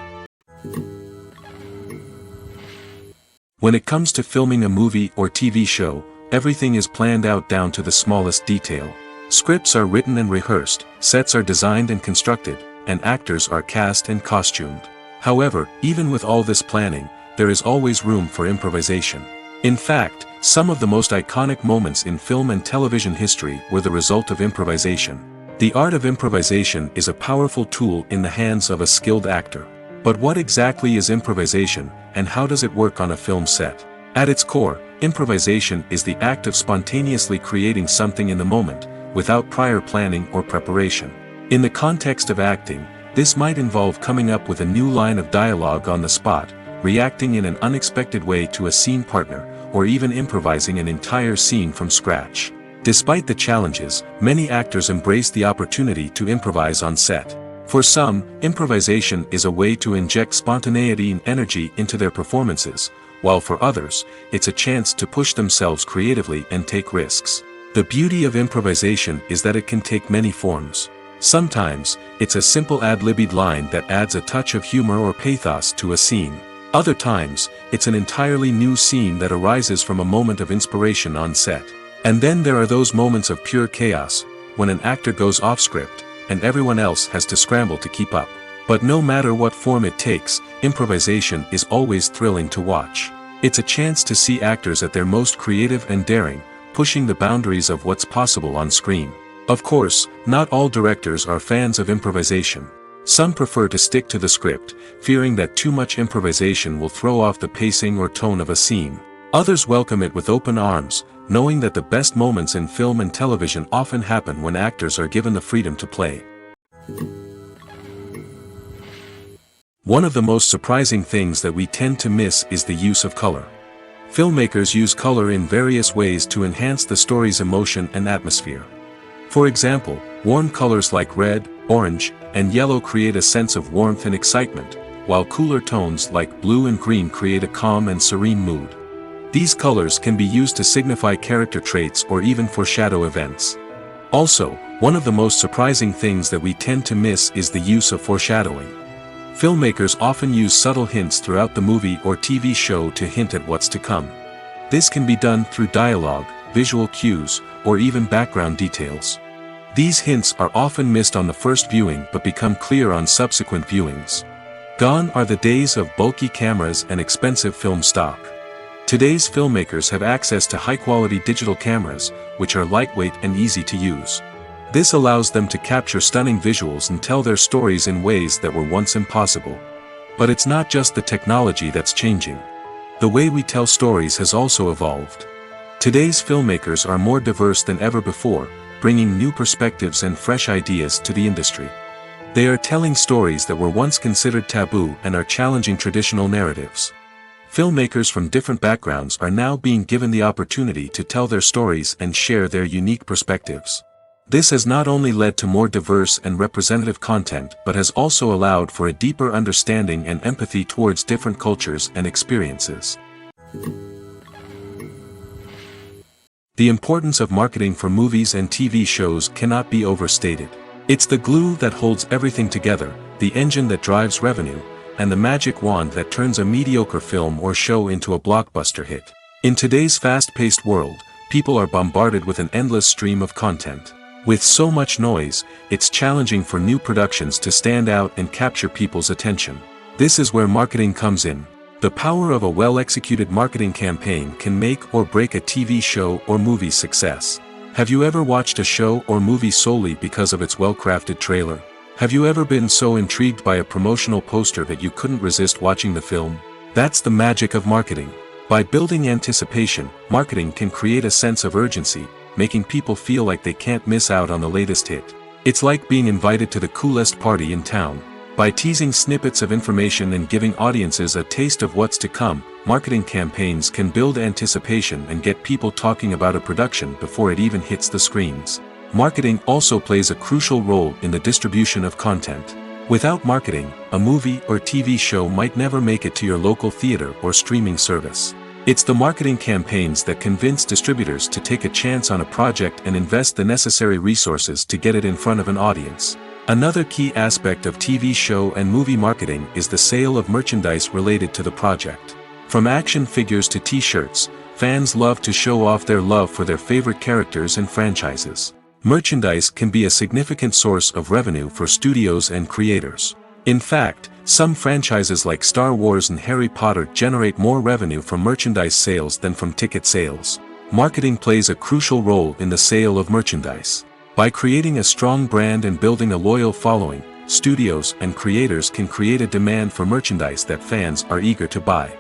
When it comes to filming a movie or TV show, everything is planned out down to the smallest detail. Scripts are written and rehearsed, sets are designed and constructed, and actors are cast and costumed. However, even with all this planning, there is always room for improvisation. In fact, some of the most iconic moments in film and television history were the result of improvisation. The art of improvisation is a powerful tool in the hands of a skilled actor. But what exactly is improvisation, and how does it work on a film set? At its core, improvisation is the act of spontaneously creating something in the moment, without prior planning or preparation. In the context of acting, this might involve coming up with a new line of dialogue on the spot, reacting in an unexpected way to a scene partner, or even improvising an entire scene from scratch. Despite the challenges, many actors embrace the opportunity to improvise on set. For some, improvisation is a way to inject spontaneity and energy into their performances, while for others, it's a chance to push themselves creatively and take risks. The beauty of improvisation is that it can take many forms. Sometimes, it's a simple ad-libbed line that adds a touch of humor or pathos to a scene. Other times, it's an entirely new scene that arises from a moment of inspiration on set. And then there are those moments of pure chaos, when an actor goes off script, and everyone else has to scramble to keep up. But no matter what form it takes, improvisation is always thrilling to watch. It's a chance to see actors at their most creative and daring, pushing the boundaries of what's possible on screen. Of course, not all directors are fans of improvisation. Some prefer to stick to the script, fearing that too much improvisation will throw off the pacing or tone of a scene. Others welcome it with open arms, knowing that the best moments in film and television often happen when actors are given the freedom to play. One of the most surprising things that we tend to miss is the use of color. Filmmakers use color in various ways to enhance the story's emotion and atmosphere. For example, warm colors like red, orange, and yellow create a sense of warmth and excitement, while cooler tones like blue and green create a calm and serene mood. These colors can be used to signify character traits or even foreshadow events. Also, one of the most surprising things that we tend to miss is the use of foreshadowing. Filmmakers often use subtle hints throughout the movie or TV show to hint at what's to come. This can be done through dialogue, visual cues, or even background details. These hints are often missed on the first viewing but become clear on subsequent viewings. Gone are the days of bulky cameras and expensive film stock. Today's filmmakers have access to high-quality digital cameras, which are lightweight and easy to use. This allows them to capture stunning visuals and tell their stories in ways that were once impossible. But it's not just the technology that's changing. The way we tell stories has also evolved. Today's filmmakers are more diverse than ever before, bringing new perspectives and fresh ideas to the industry. They are telling stories that were once considered taboo and are challenging traditional narratives. Filmmakers from different backgrounds are now being given the opportunity to tell their stories and share their unique perspectives. This has not only led to more diverse and representative content but has also allowed for a deeper understanding and empathy towards different cultures and experiences. The importance of marketing for movies and TV shows cannot be overstated. It's the glue that holds everything together, the engine that drives revenue, and the magic wand that turns a mediocre film or show into a blockbuster hit. In today's fast-paced world, people are bombarded with an endless stream of content. With so much noise, it's challenging for new productions to stand out and capture people's attention. This is where marketing comes in. The power of a well-executed marketing campaign can make or break a TV show or movie's success. Have you ever watched a show or movie solely because of its well-crafted trailer? Have you ever been so intrigued by a promotional poster that you couldn't resist watching the film? That's the magic of marketing. By building anticipation, marketing can create a sense of urgency, making people feel like they can't miss out on the latest hit. It's like being invited to the coolest party in town. By teasing snippets of information and giving audiences a taste of what's to come, marketing campaigns can build anticipation and get people talking about a production before it even hits the screens. Marketing also plays a crucial role in the distribution of content. Without marketing, a movie or TV show might never make it to your local theater or streaming service. It's the marketing campaigns that convince distributors to take a chance on a project and invest the necessary resources to get it in front of an audience. Another key aspect of TV show and movie marketing is the sale of merchandise related to the project. From action figures to t-shirts, fans love to show off their love for their favorite characters and franchises. Merchandise can be a significant source of revenue for studios and creators. In fact, some franchises like Star Wars and Harry Potter generate more revenue from merchandise sales than from ticket sales. Marketing plays a crucial role in the sale of merchandise. By creating a strong brand and building a loyal following, studios and creators can create a demand for merchandise that fans are eager to buy.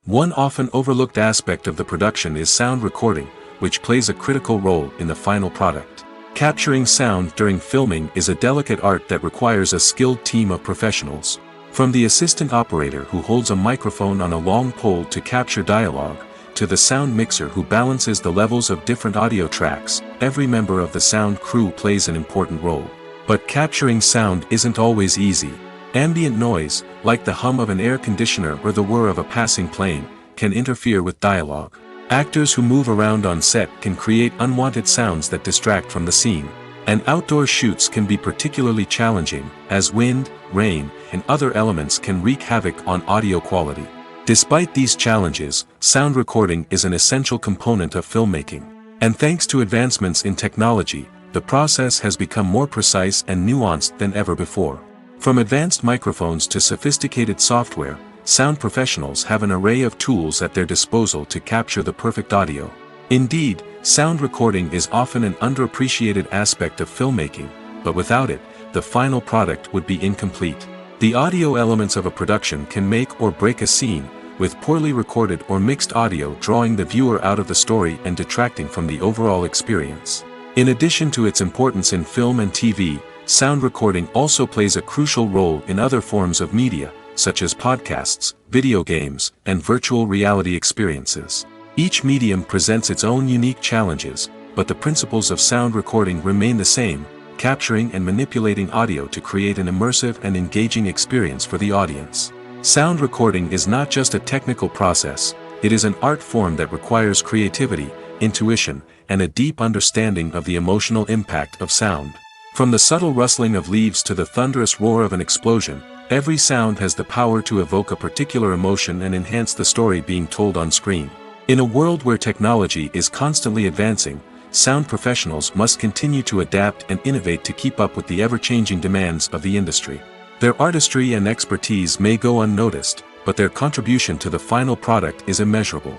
One often overlooked aspect of the production is sound recording, which plays a critical role in the final product. Capturing sound during filming is a delicate art that requires a skilled team of professionals. From the assistant operator who holds a microphone on a long pole to capture dialogue, to the sound mixer who balances the levels of different audio tracks, every member of the sound crew plays an important role. But capturing sound isn't always easy. Ambient noise, like the hum of an air conditioner or the whir of a passing plane, can interfere with dialogue. Actors who move around on set can create unwanted sounds that distract from the scene. And outdoor shoots can be particularly challenging, as wind, rain, and other elements can wreak havoc on audio quality. Despite these challenges, sound recording is an essential component of filmmaking. And thanks to advancements in technology, the process has become more precise and nuanced than ever before. From advanced microphones to sophisticated software, sound professionals have an array of tools at their disposal to capture the perfect audio. Indeed, sound recording is often an underappreciated aspect of filmmaking, but without it, the final product would be incomplete. The audio elements of a production can make or break a scene, with poorly recorded or mixed audio drawing the viewer out of the story and detracting from the overall experience. In addition to its importance in film and TV, sound recording also plays a crucial role in other forms of media, such as podcasts, video games, and virtual reality experiences. Each medium presents its own unique challenges, but the principles of sound recording remain the same, capturing and manipulating audio to create an immersive and engaging experience for the audience. Sound recording is not just a technical process, it is an art form that requires creativity, intuition, and a deep understanding of the emotional impact of sound. From the subtle rustling of leaves to the thunderous roar of an explosion, every sound has the power to evoke a particular emotion and enhance the story being told on screen. In a world where technology is constantly advancing, sound professionals must continue to adapt and innovate to keep up with the ever-changing demands of the industry. Their artistry and expertise may go unnoticed, but their contribution to the final product is immeasurable.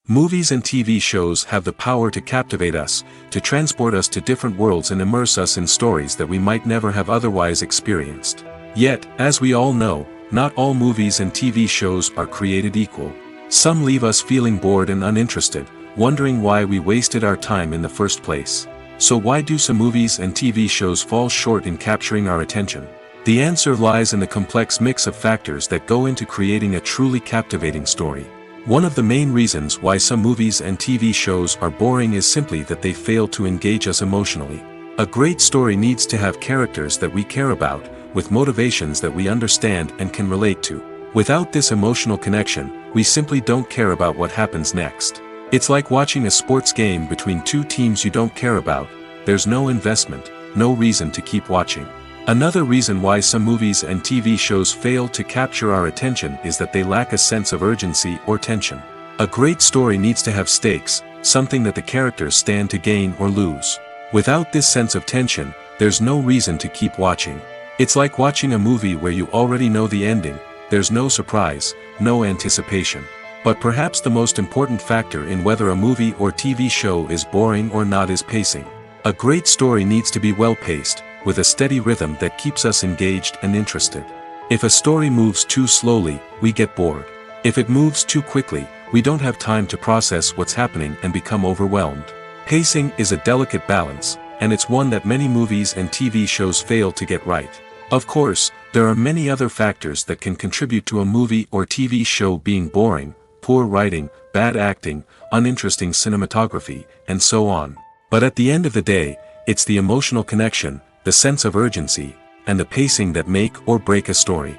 Movies and TV shows have the power to captivate us, to transport us to different worlds and immerse us in stories that we might never have otherwise experienced. Yet, as we all know, not all movies and TV shows are created equal. Some leave us feeling bored and uninterested, wondering why we wasted our time in the first place. So why do some movies and TV shows fall short in capturing our attention? The answer lies in the complex mix of factors that go into creating a truly captivating story. One of the main reasons why some movies and TV shows are boring is simply that they fail to engage us emotionally. A great story needs to have characters that we care about, with motivations that we understand and can relate to. Without this emotional connection, we simply don't care about what happens next. It's like watching a sports game between two teams you don't care about. There's no investment, no reason to keep watching. Another reason why some movies and TV shows fail to capture our attention is that they lack a sense of urgency or tension. A great story needs to have stakes, something that the characters stand to gain or lose. Without this sense of tension, there's no reason to keep watching. It's like watching a movie where you already know the ending, there's no surprise, no anticipation. But perhaps the most important factor in whether a movie or TV show is boring or not is pacing. A great story needs to be well-paced, with a steady rhythm that keeps us engaged and interested. If a story moves too slowly, we get bored. If it moves too quickly, we don't have time to process what's happening and become overwhelmed. Pacing is a delicate balance, and it's one that many movies and TV shows fail to get right. Of course, there are many other factors that can contribute to a movie or TV show being boring: poor writing, bad acting, uninteresting cinematography, and so on. But at the end of the day, it's the emotional connection, the sense of urgency, and the pacing that make or break a story.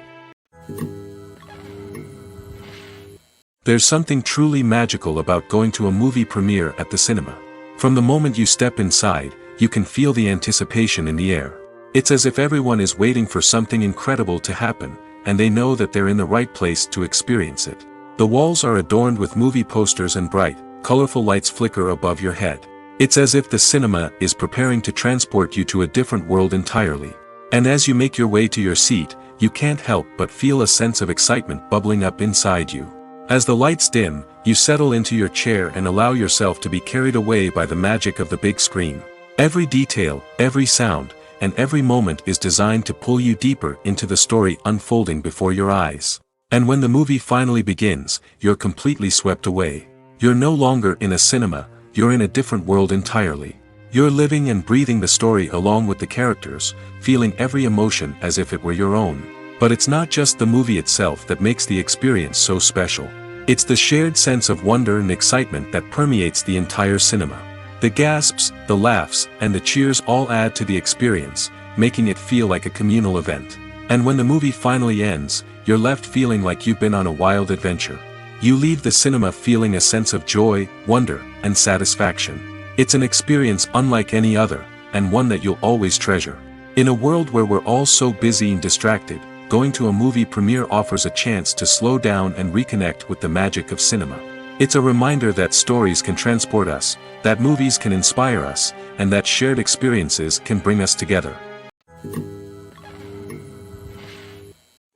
There's something truly magical about going to a movie premiere at the cinema. From the moment you step inside, you can feel the anticipation in the air. It's as if everyone is waiting for something incredible to happen, and they know that they're in the right place to experience it. The walls are adorned with movie posters and bright, colorful lights flicker above your head. It's as if the cinema is preparing to transport you to a different world entirely. And as you make your way to your seat, you can't help but feel a sense of excitement bubbling up inside you. As the lights dim, you settle into your chair and allow yourself to be carried away by the magic of the big screen. Every detail, every sound, and every moment is designed to pull you deeper into the story unfolding before your eyes. And when the movie finally begins, you're completely swept away. You're no longer in a cinema, you're in a different world entirely. You're living and breathing the story along with the characters, feeling every emotion as if it were your own. But it's not just the movie itself that makes the experience so special. It's the shared sense of wonder and excitement that permeates the entire cinema. The gasps, the laughs, and the cheers all add to the experience, making it feel like a communal event. And when the movie finally ends, you're left feeling like you've been on a wild adventure. You leave the cinema feeling a sense of joy, wonder, and satisfaction. It's an experience unlike any other, and one that you'll always treasure. In a world where we're all so busy and distracted, going to a movie premiere offers a chance to slow down and reconnect with the magic of cinema. It's a reminder that stories can transport us, that movies can inspire us, and that shared experiences can bring us together.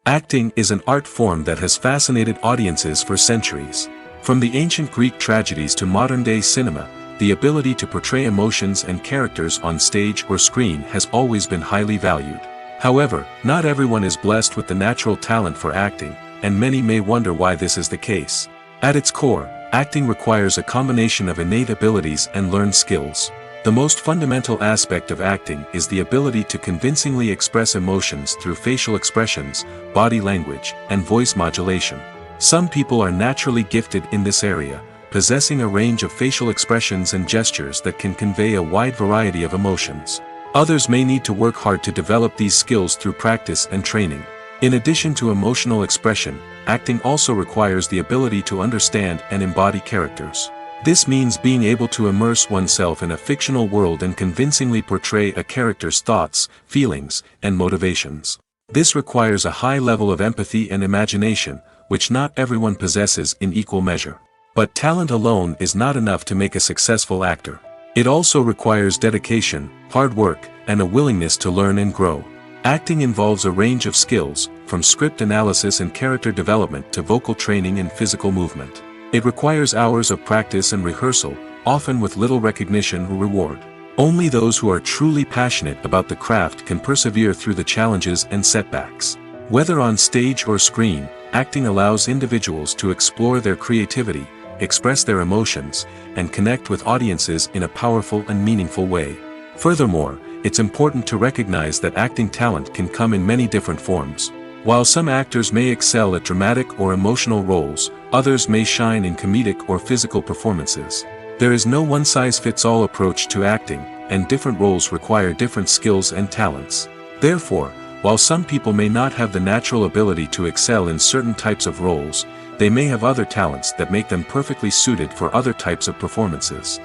Acting is an art form that has fascinated audiences for centuries. From the ancient Greek tragedies to modern-day cinema, the ability to portray emotions and characters on stage or screen has always been highly valued. However, not everyone is blessed with the natural talent for acting, and many may wonder why this is the case. At its core, acting requires a combination of innate abilities and learned skills. The most fundamental aspect of acting is the ability to convincingly express emotions through facial expressions, body language, and voice modulation. Some people are naturally gifted in this area, possessing a range of facial expressions and gestures that can convey a wide variety of emotions. Others may need to work hard to develop these skills through practice and training. In addition to emotional expression, acting also requires the ability to understand and embody characters. This means being able to immerse oneself in a fictional world and convincingly portray a character's thoughts, feelings, and motivations. This requires a high level of empathy and imagination, which not everyone possesses in equal measure. But talent alone is not enough to make a successful actor. It also requires dedication, hard work, and a willingness to learn and grow. Acting involves a range of skills, from script analysis and character development to vocal training and physical movement. It requires hours of practice and rehearsal, often with little recognition or reward. Only those who are truly passionate about the craft can persevere through the challenges and setbacks. Whether on stage or screen, acting allows individuals to explore their creativity, express their emotions, and connect with audiences in a powerful and meaningful way. Furthermore, it's important to recognize that acting talent can come in many different forms. While some actors may excel at dramatic or emotional roles, others may shine in comedic or physical performances. There is no one-size-fits-all approach to acting, and different roles require different skills and talents. Therefore, while some people may not have the natural ability to excel in certain types of roles, they may have other talents that make them perfectly suited for other types of performances.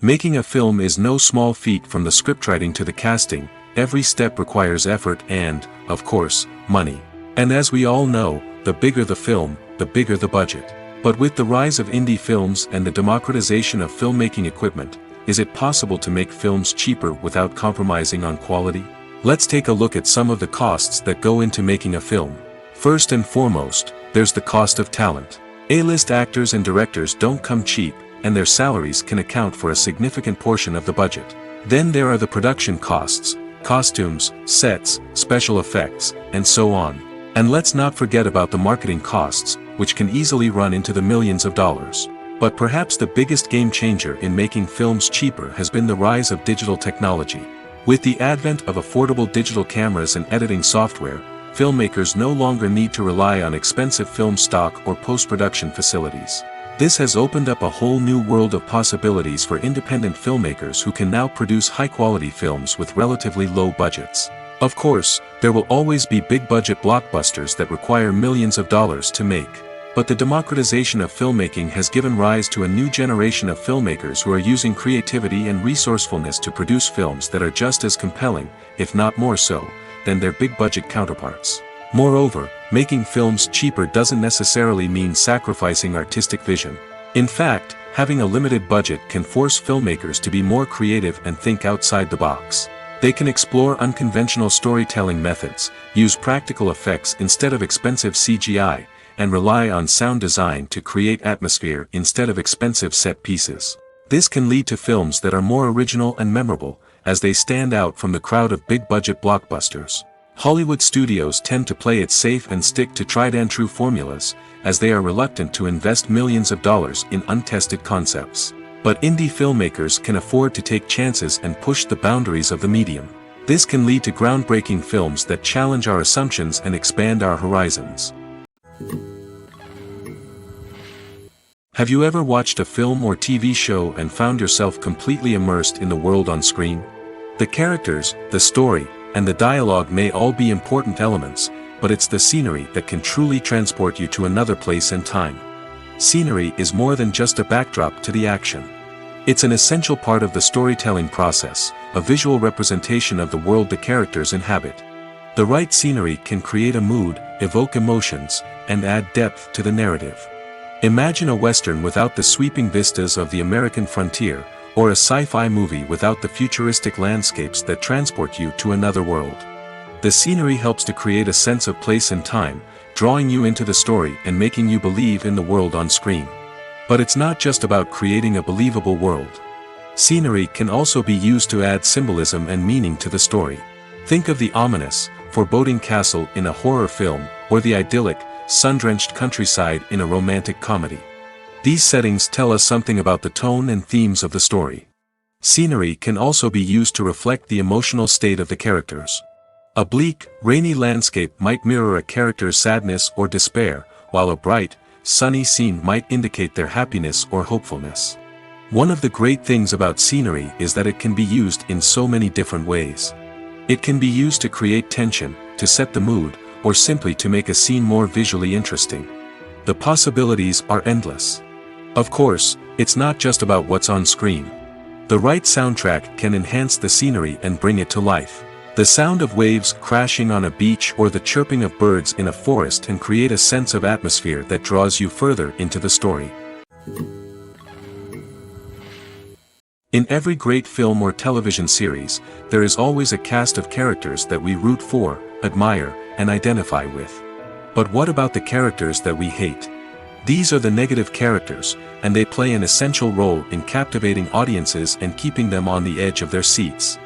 Making a film is no small feat. From the scriptwriting to the casting, every step requires effort and, of course, money. And as we all know, the bigger the film, the bigger the budget. But with the rise of indie films and the democratization of filmmaking equipment, is it possible to make films cheaper without compromising on quality? Let's take a look at some of the costs that go into making a film. First and foremost, there's the cost of talent. A-list actors and directors don't come cheap, and their salaries can account for a significant portion of the budget. Then there are the production costs, costumes, sets, special effects, and so on. And let's not forget about the marketing costs, which can easily run into the millions of dollars. But perhaps the biggest game changer in making films cheaper has been the rise of digital technology. With the advent of affordable digital cameras and editing software, filmmakers no longer need to rely on expensive film stock or post-production facilities. This has opened up a whole new world of possibilities for independent filmmakers who can now produce high-quality films with relatively low budgets. Of course, there will always be big-budget blockbusters that require millions of dollars to make. But the democratization of filmmaking has given rise to a new generation of filmmakers who are using creativity and resourcefulness to produce films that are just as compelling, if not more so, than their big-budget counterparts. Moreover, making films cheaper doesn't necessarily mean sacrificing artistic vision. In fact, having a limited budget can force filmmakers to be more creative and think outside the box. They can explore unconventional storytelling methods, use practical effects instead of expensive CGI, and rely on sound design to create atmosphere instead of expensive set pieces. This can lead to films that are more original and memorable, as they stand out from the crowd of big-budget blockbusters. Hollywood studios tend to play it safe and stick to tried-and-true formulas, as they are reluctant to invest millions of dollars in untested concepts. But indie filmmakers can afford to take chances and push the boundaries of the medium. This can lead to groundbreaking films that challenge our assumptions and expand our horizons. Have you ever watched a film or TV show and found yourself completely immersed in the world on screen? The characters, the story, and the dialogue may all be important elements, but it's the scenery that can truly transport you to another place and time. Scenery is more than just a backdrop to the action. It's an essential part of the storytelling process, a visual representation of the world the characters inhabit. The right scenery can create a mood, evoke emotions, and add depth to the narrative. Imagine a Western without the sweeping vistas of the American frontier, or a sci-fi movie without the futuristic landscapes that transport you to another world. The scenery helps to create a sense of place and time, drawing you into the story and making you believe in the world on screen. But it's not just about creating a believable world. Scenery can also be used to add symbolism and meaning to the story. Think of the ominous, foreboding castle in a horror film, or the idyllic, sun-drenched countryside in a romantic comedy. These settings tell us something about the tone and themes of the story. Scenery can also be used to reflect the emotional state of the characters. A bleak, rainy landscape might mirror a character's sadness or despair, while a bright, sunny scene might indicate their happiness or hopefulness. One of the great things about scenery is that it can be used in so many different ways. It can be used to create tension, to set the mood, or simply to make a scene more visually interesting. The possibilities are endless. Of course, it's not just about what's on screen. The right soundtrack can enhance the scenery and bring it to life. The sound of waves crashing on a beach or the chirping of birds in a forest can create a sense of atmosphere that draws you further into the story. In every great film or television series, there is always a cast of characters that we root for, admire, and identify with. But what about the characters that we hate? These are the negative characters, and they play an essential role in captivating audiences and keeping them on the edge of their seats.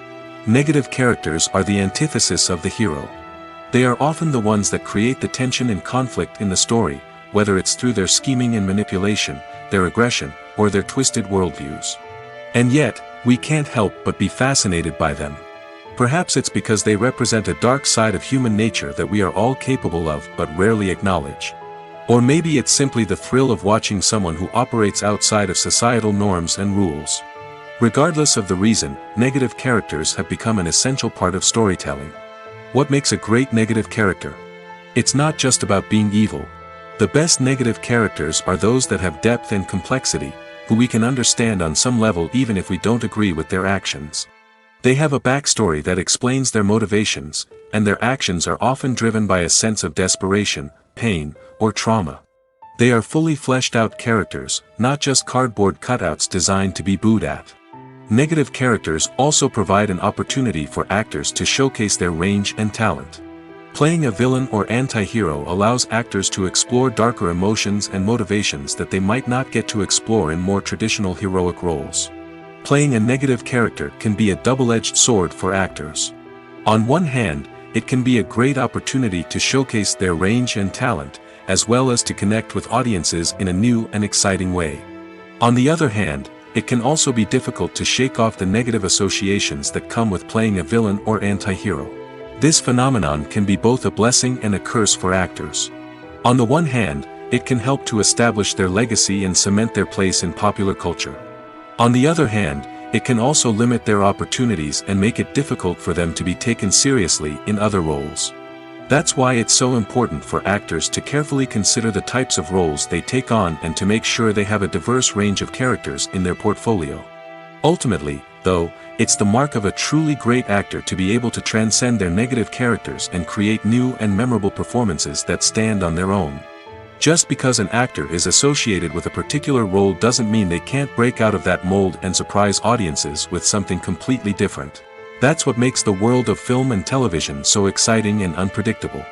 Negative characters are the antithesis of the hero. They are often the ones that create the tension and conflict in the story, whether it's through their scheming and manipulation, their aggression, or their twisted worldviews. And yet, we can't help but be fascinated by them. Perhaps it's because they represent a dark side of human nature that we are all capable of but rarely acknowledge. Or maybe it's simply the thrill of watching someone who operates outside of societal norms and rules. Regardless of the reason, negative characters have become an essential part of storytelling. What makes a great negative character? It's not just about being evil. The best negative characters are those that have depth and complexity, who we can understand on some level even if we don't agree with their actions. They have a backstory that explains their motivations, and their actions are often driven by a sense of desperation, pain, or trauma. They are fully fleshed out characters, not just cardboard cutouts designed to be booed at. Negative characters also provide an opportunity for actors to showcase their range and talent. Playing a villain or anti-hero allows actors to explore darker emotions and motivations that they might not get to explore in more traditional heroic roles. Playing a negative character can be a double-edged sword for actors. On one hand, it can be a great opportunity to showcase their range and talent, as well as to connect with audiences in a new and exciting way. On the other hand, it can also be difficult to shake off the negative associations that come with playing a villain or anti-hero. This phenomenon can be both a blessing and a curse for actors. On the one hand, it can help to establish their legacy and cement their place in popular culture. On the other hand, it can also limit their opportunities and make it difficult for them to be taken seriously in other roles. That's why it's so important for actors to carefully consider the types of roles they take on and to make sure they have a diverse range of characters in their portfolio. Ultimately, though, it's the mark of a truly great actor to be able to transcend their negative characters and create new and memorable performances that stand on their own. Just because an actor is associated with a particular role doesn't mean they can't break out of that mold and surprise audiences with something completely different. That's what makes the world of film and television so exciting and unpredictable.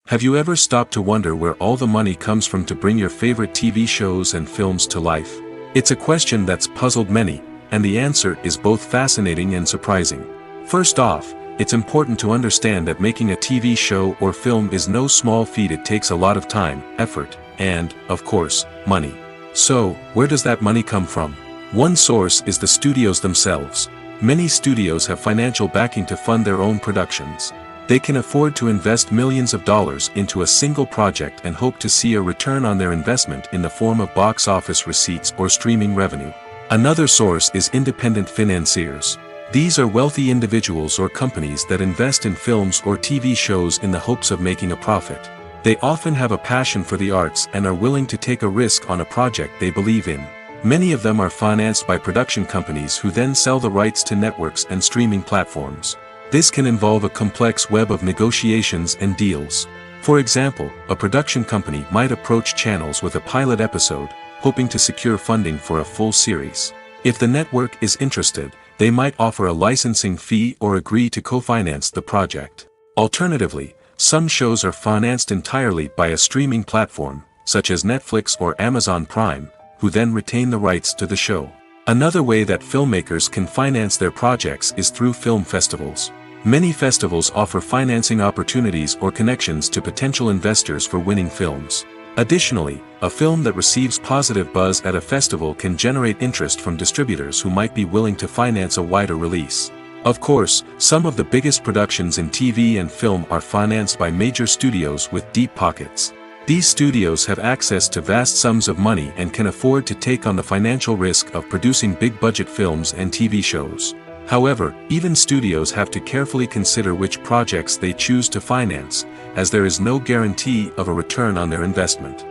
Have you ever stopped to wonder where all the money comes from to bring your favorite TV shows and films to life? It's a question that's puzzled many, and the answer is both fascinating and surprising. First off, it's important to understand that making a TV show or film is no small feat. It takes a lot of time, effort, and, of course, money. So, where does that money come from? One source is the studios themselves. Many studios have financial backing to fund their own productions. They can afford to invest millions of dollars into a single project and hope to see a return on their investment in the form of box office receipts or streaming revenue. Another source is independent financiers. These are wealthy individuals or companies that invest in films or TV shows in the hopes of making a profit. They often have a passion for the arts and are willing to take a risk on a project they believe in. Many of them are financed by production companies who then sell the rights to networks and streaming platforms. This can involve a complex web of negotiations and deals. For example, a production company might approach channels with a pilot episode, hoping to secure funding for a full series. If the network is interested, they might offer a licensing fee or agree to co-finance the project. Alternatively, some shows are financed entirely by a streaming platform, such as Netflix or Amazon Prime, who then retain the rights to the show. Another way that filmmakers can finance their projects is through film festivals. Many festivals offer financing opportunities or connections to potential investors for winning films. Additionally, a film that receives positive buzz at a festival can generate interest from distributors who might be willing to finance a wider release. Of course, some of the biggest productions in TV and film are financed by major studios with deep pockets. These studios have access to vast sums of money and can afford to take on the financial risk of producing big-budget films and TV shows. However, even studios have to carefully consider which projects they choose to finance, as there is no guarantee of a return on their investment.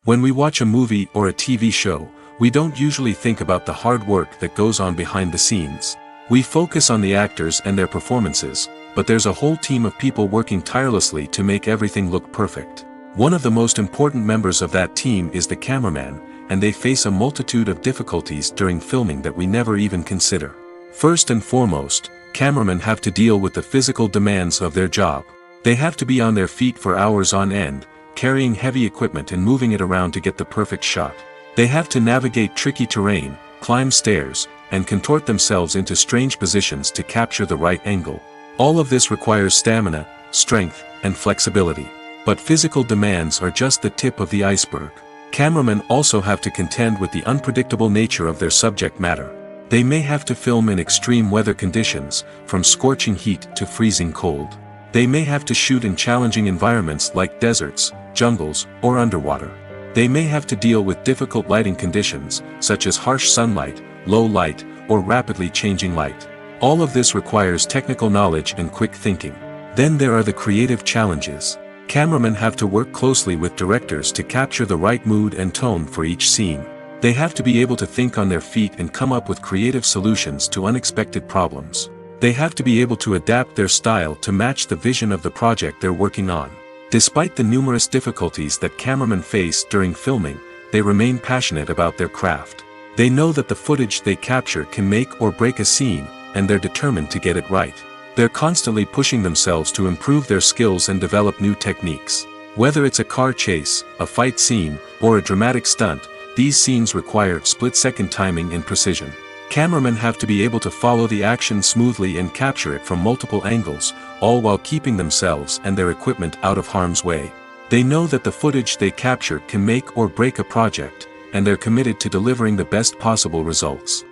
When we watch a movie or a TV show, we don't usually think about the hard work that goes on behind the scenes. We focus on the actors and their performances, but there's a whole team of people working tirelessly to make everything look perfect. One of the most important members of that team is the cameraman, and they face a multitude of difficulties during filming that we never even consider. First and foremost, cameramen have to deal with the physical demands of their job. They have to be on their feet for hours on end, carrying heavy equipment and moving it around to get the perfect shot. They have to navigate tricky terrain, climb stairs, and contort themselves into strange positions to capture the right angle. All of this requires stamina, strength, and flexibility. But physical demands are just the tip of the iceberg. Cameramen also have to contend with the unpredictable nature of their subject matter. They may have to film in extreme weather conditions, from scorching heat to freezing cold. They may have to shoot in challenging environments like deserts, jungles, or underwater. They may have to deal with difficult lighting conditions, such as harsh sunlight, low light, or rapidly changing light. All of this requires technical knowledge and quick thinking. Then there are the creative challenges. Cameramen have to work closely with directors to capture the right mood and tone for each scene. They have to be able to think on their feet and come up with creative solutions to unexpected problems. They have to be able to adapt their style to match the vision of the project they're working on. Despite the numerous difficulties that cameramen face during filming, they remain passionate about their craft. They know that the footage they capture can make or break a scene, and they're determined to get it right. They're constantly pushing themselves to improve their skills and develop new techniques. Whether it's a car chase, a fight scene, or a dramatic stunt, these scenes require split-second timing and precision. Cameramen have to be able to follow the action smoothly and capture it from multiple angles, all while keeping themselves and their equipment out of harm's way. They know that the footage they capture can make or break a project, and they're committed to delivering the best possible results.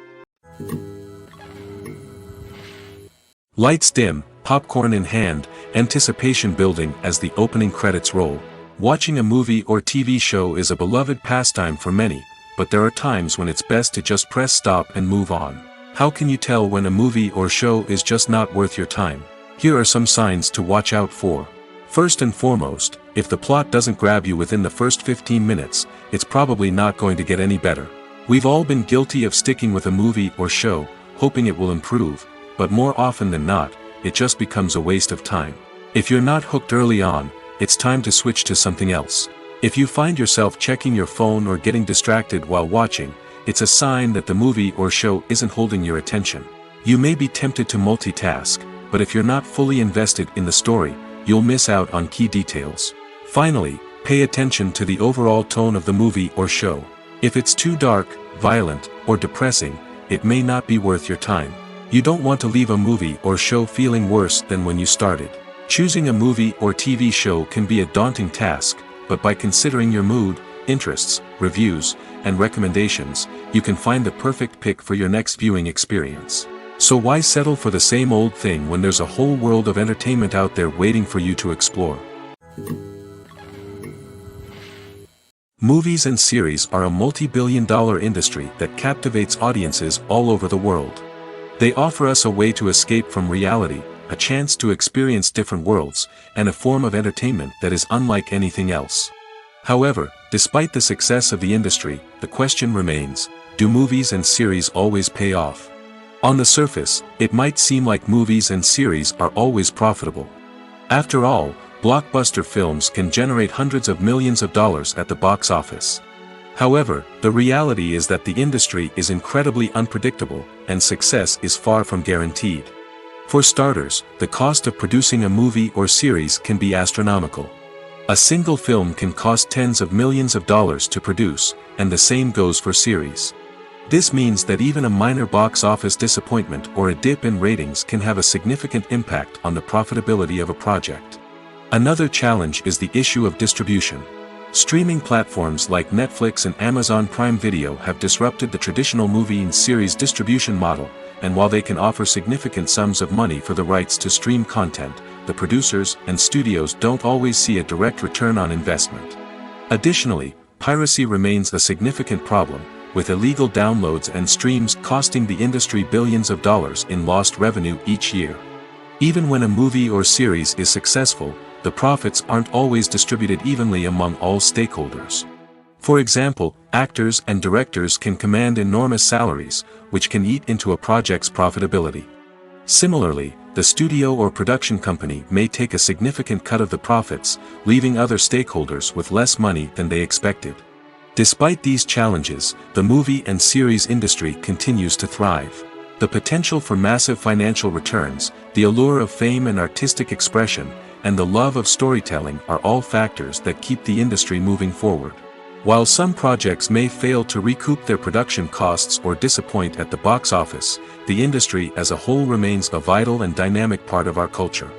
Lights dim, popcorn in hand, anticipation building as the opening credits roll. Watching a movie or TV show is a beloved pastime for many, but there are times when it's best to just press stop and move on. How can you tell when a movie or show is just not worth your time? Here are some signs to watch out for. First and foremost, if the plot doesn't grab you within the first 15 minutes, it's probably not going to get any better. We've all been guilty of sticking with a movie or show, hoping it will improve, but more often than not, it just becomes a waste of time. If you're not hooked early on, it's time to switch to something else. If you find yourself checking your phone or getting distracted while watching, it's a sign that the movie or show isn't holding your attention. You may be tempted to multitask, but if you're not fully invested in the story, you'll miss out on key details. Finally, pay attention to the overall tone of the movie or show. If it's too dark, violent, or depressing, it may not be worth your time. You don't want to leave a movie or show feeling worse than when you started. Choosing a movie or TV show can be a daunting task, but by considering your mood, interests, reviews, and recommendations, you can find the perfect pick for your next viewing experience. So why settle for the same old thing when there's a whole world of entertainment out there waiting for you to explore? Movies and series are a multi-billion-dollar industry that captivates audiences all over the world. They offer us a way to escape from reality, a chance to experience different worlds, and a form of entertainment that is unlike anything else. However, despite the success of the industry, the question remains, do movies and series always pay off? On the surface, it might seem like movies and series are always profitable. After all, blockbuster films can generate hundreds of millions of dollars at the box office. However, the reality is that the industry is incredibly unpredictable, and success is far from guaranteed. For starters, the cost of producing a movie or series can be astronomical. A single film can cost tens of millions of dollars to produce, and the same goes for series. This means that even a minor box office disappointment or a dip in ratings can have a significant impact on the profitability of a project. Another challenge is the issue of distribution. Streaming platforms like Netflix and Amazon Prime Video have disrupted the traditional movie and series distribution model, and while they can offer significant sums of money for the rights to stream content, the producers and studios don't always see a direct return on investment. Additionally, piracy remains a significant problem, with illegal downloads and streams costing the industry billions of dollars in lost revenue each year. Even when a movie or series is successful, the profits aren't always distributed evenly among all stakeholders. For example, actors and directors can command enormous salaries, which can eat into a project's profitability. Similarly, the studio or production company may take a significant cut of the profits, leaving other stakeholders with less money than they expected. Despite these challenges, the movie and series industry continues to thrive. The potential for massive financial returns, the allure of fame and artistic expression, and the love of storytelling are all factors that keep the industry moving forward. While some projects may fail to recoup their production costs or disappoint at the box office, the industry as a whole remains a vital and dynamic part of our culture.